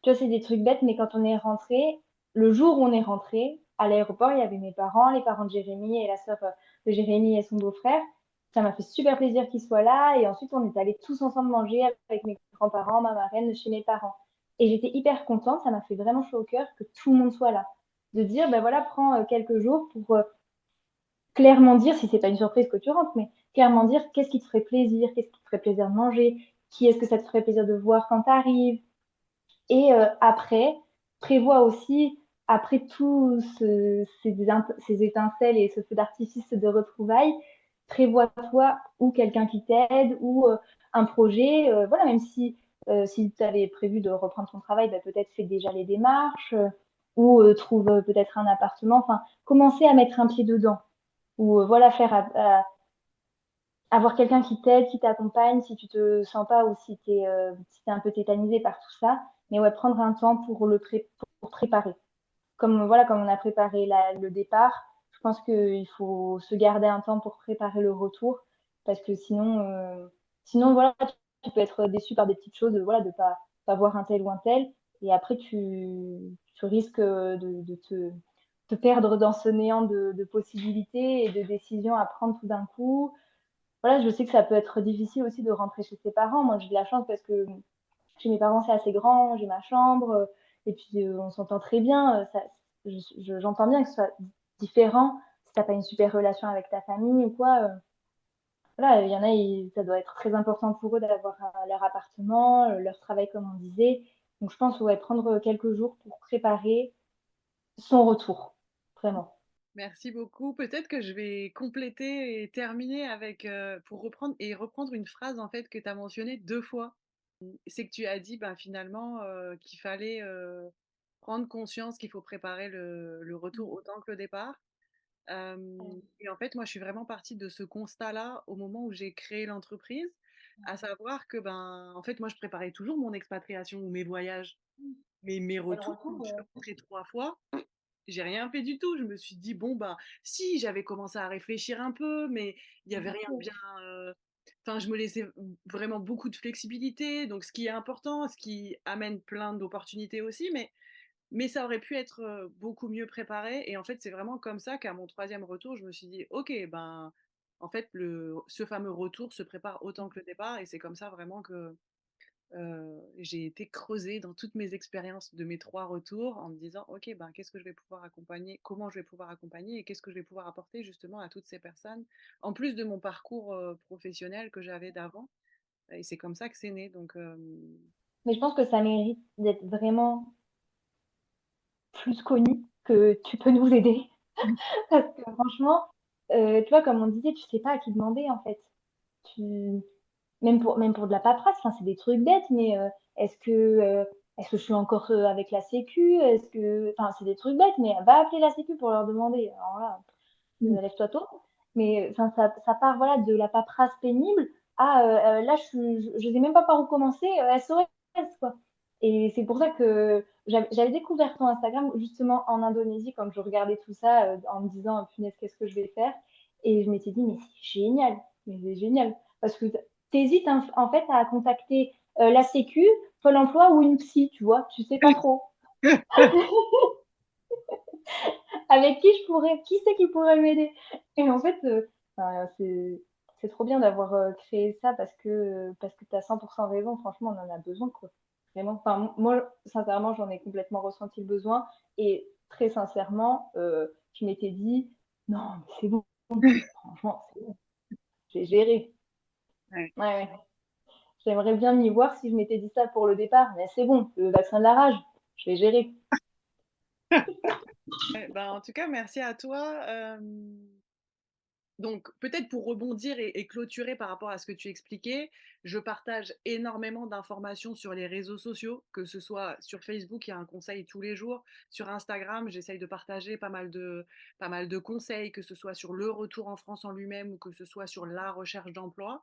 tu vois, c'est des trucs bêtes, mais quand on est rentré, le jour où on est rentré, à l'aéroport, il y avait mes parents, les parents de Jérémy et la sœur de Jérémy et son beau-frère. Ça m'a fait super plaisir qu'ils soient là. Et ensuite, on est allés tous ensemble manger avec mes grands-parents, ma marraine, chez mes parents. Et j'étais hyper contente. Ça m'a fait vraiment chaud au cœur que tout le monde soit là. De dire, ben voilà, prends quelques jours pour clairement dire, si c'est pas une surprise que tu rentres, mais clairement dire qu'est-ce qui te ferait plaisir, qu'est-ce qui te ferait plaisir de manger, qui est-ce que ça te ferait plaisir de voir quand tu arrives. Et après, prévois aussi, après tous ces étincelles et ce feu d'artifice de retrouvailles, prévois-toi ou quelqu'un qui t'aide ou un projet. Voilà, même si tu avais prévu de reprendre ton travail, bah, peut-être fais déjà les démarches. ou trouve peut-être un appartement. Enfin, commencer à mettre un pied dedans ou voilà, avoir quelqu'un qui t'aide, qui t'accompagne si tu te sens pas ou si t'es un peu tétanisé par tout ça. Mais ouais, prendre un temps pour préparer. Comme on a préparé le départ, je pense qu'il faut se garder un temps pour préparer le retour parce que sinon voilà, tu peux être déçu par des petites choses, voilà, de pas voir un tel ou un tel. Et après, tu risques de te perdre dans ce néant de possibilités et de décisions à prendre tout d'un coup. Voilà, je sais que ça peut être difficile aussi de rentrer chez ses parents. Moi, j'ai de la chance parce que chez mes parents, c'est assez grand, j'ai ma chambre, et puis on s'entend très bien. J'entends bien que ce soit différent si t'as pas une super relation avec ta famille ou quoi. Voilà, il y en a, ça doit être très important pour eux d'avoir leur appartement, leur travail, comme on disait. Donc, je pense, ouais, prendre quelques jours pour préparer son retour. Vraiment. Merci beaucoup. Peut-être que je vais compléter et terminer avec, pour reprendre une phrase en fait que tu as mentionnée 2 fois. C'est que tu as dit, ben, finalement, qu'il fallait, prendre conscience qu'il faut préparer le retour autant que le départ. Et en fait, moi, je suis vraiment partie de ce constat-là au moment où j'ai créé l'entreprise, à savoir que, ben, en fait, moi, je préparais toujours mon expatriation ou mes voyages, mais mes Et le retours, retour, je suis rentrée 3 fois, j'ai rien fait du tout. Je me suis dit: «Bon, bah, si», j'avais commencé à réfléchir un peu, mais il y avait rien de bien, enfin, je me laissais vraiment beaucoup de flexibilité, donc ce qui est important, ce qui amène plein d'opportunités aussi, mais ça aurait pu être, beaucoup mieux préparé et en fait, c'est vraiment comme ça qu'à mon troisième retour, je me suis dit: «OK, ben, en fait, ce fameux retour se prépare autant que le départ» et c'est comme ça vraiment que j'ai été creusée dans toutes mes expériences de mes 3 retours en me disant: «OK, ben, qu'est-ce que je vais pouvoir accompagner? Comment je vais pouvoir accompagner et qu'est-ce que je vais pouvoir apporter justement à toutes ces personnes?» en plus de mon parcours, professionnel que j'avais d'avant et c'est comme ça que c'est né donc Mais je pense que ça mérite d'être vraiment plus connu, que tu peux nous aider. Parce que franchement, tu vois, comme on disait, tu sais pas à qui demander en fait. Tu... même pour de la paperasse, enfin, c'est des trucs bêtes, mais est-ce que, euh, est-ce que je suis encore avec la Sécu? Est-ce que, enfin, c'est des trucs bêtes, mais va appeler la Sécu pour leur demander. Alors là, lève-toi tôt. Mais enfin, ça part voilà de la paperasse pénible à là, je sais même pas par où commencer. SOS quoi. Et c'est pour ça que j'avais découvert ton Instagram justement en Indonésie quand je regardais tout ça en me disant punaise qu'est-ce que je vais faire. Et je m'étais dit mais c'est génial, mais c'est génial parce que t'hésites en fait à contacter la Sécu, Pôle Emploi ou une psy, tu vois, tu sais pas trop. Avec qui qui c'est qui pourrait m'aider? Et en fait, enfin, c'est trop bien d'avoir créé ça parce que tu as 100% raison. Franchement, on en a besoin, quoi. Vraiment. Enfin, moi, sincèrement, j'en ai complètement ressenti le besoin. Et très sincèrement, je m'étais dit, non, mais c'est bon. Franchement, c'est bon. J'ai géré. ouais. Ouais, ouais. J'aimerais bien m'y voir si je m'étais dit ça pour le départ. Mais c'est bon, le vaccin de la rage, je vais gérer. Ouais, bah, en tout cas, merci à toi, donc, peut-être pour rebondir et clôturer par rapport à ce que tu expliquais, je partage énormément d'informations sur les réseaux sociaux, que ce soit sur Facebook, il y a un conseil tous les jours, sur Instagram, j'essaye de partager pas mal de conseils, que ce soit sur le retour en France en lui-même ou que ce soit sur la recherche d'emploi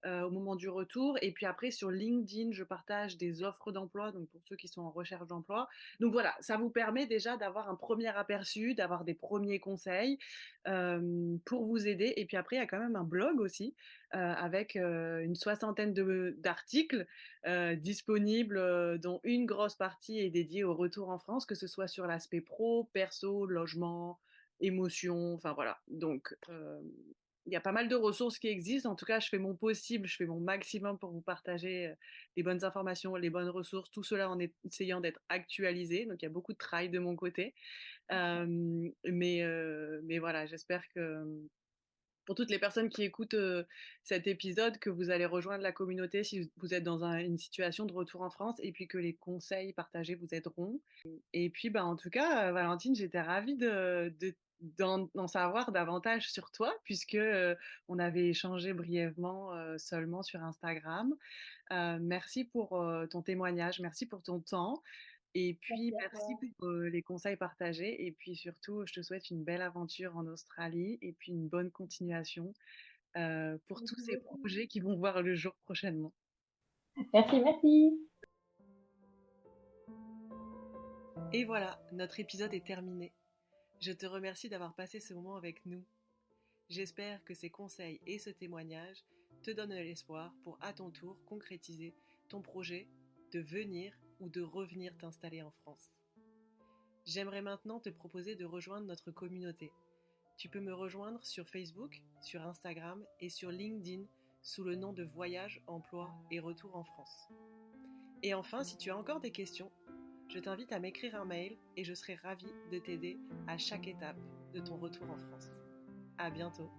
au moment du retour. Et puis après, sur LinkedIn, je partage des offres d'emploi, donc pour ceux qui sont en recherche d'emploi. Donc voilà, ça vous permet déjà d'avoir un premier aperçu, d'avoir des premiers conseils pour vous aider. Et puis après, il y a quand même un blog aussi avec une soixantaine d'articles disponibles, dont une grosse partie est dédiée au retour en France, que ce soit sur l'aspect pro, perso, logement, émotion, enfin voilà. Donc, il y a pas mal de ressources qui existent. En tout cas, je fais mon possible, je fais mon maximum pour vous partager les bonnes informations, les bonnes ressources, tout cela en essayant d'être actualisé. Donc, il y a beaucoup de travail de mon côté. Mais voilà, j'espère que pour toutes les personnes qui écoutent cet épisode, que vous allez rejoindre la communauté si vous êtes dans une situation de retour en France et puis que les conseils partagés vous aideront. Et puis, bah, en tout cas, Valentine, j'étais ravie d'en savoir davantage sur toi puisque on avait échangé brièvement seulement sur Instagram. Merci pour ton témoignage, merci pour ton temps. Et puis, Merci à merci toi. pour les conseils partagés. Et puis surtout, je te souhaite une belle aventure en Australie et puis une bonne continuation pour tous Merci ces beaucoup. projets qui vont voir le jour prochainement. Merci, merci. Et voilà, notre épisode est terminé. Je te remercie d'avoir passé ce moment avec nous. J'espère que ces conseils et ce témoignage te donnent l'espoir pour à ton tour concrétiser ton projet de venir ou de revenir t'installer en France. J'aimerais maintenant te proposer de rejoindre notre communauté. Tu peux me rejoindre sur Facebook, sur Instagram et sur LinkedIn sous le nom de Voyage, Emploi et Retour en France. Et enfin, si tu as encore des questions, je t'invite à m'écrire un mail et je serai ravie de t'aider à chaque étape de ton retour en France. À bientôt!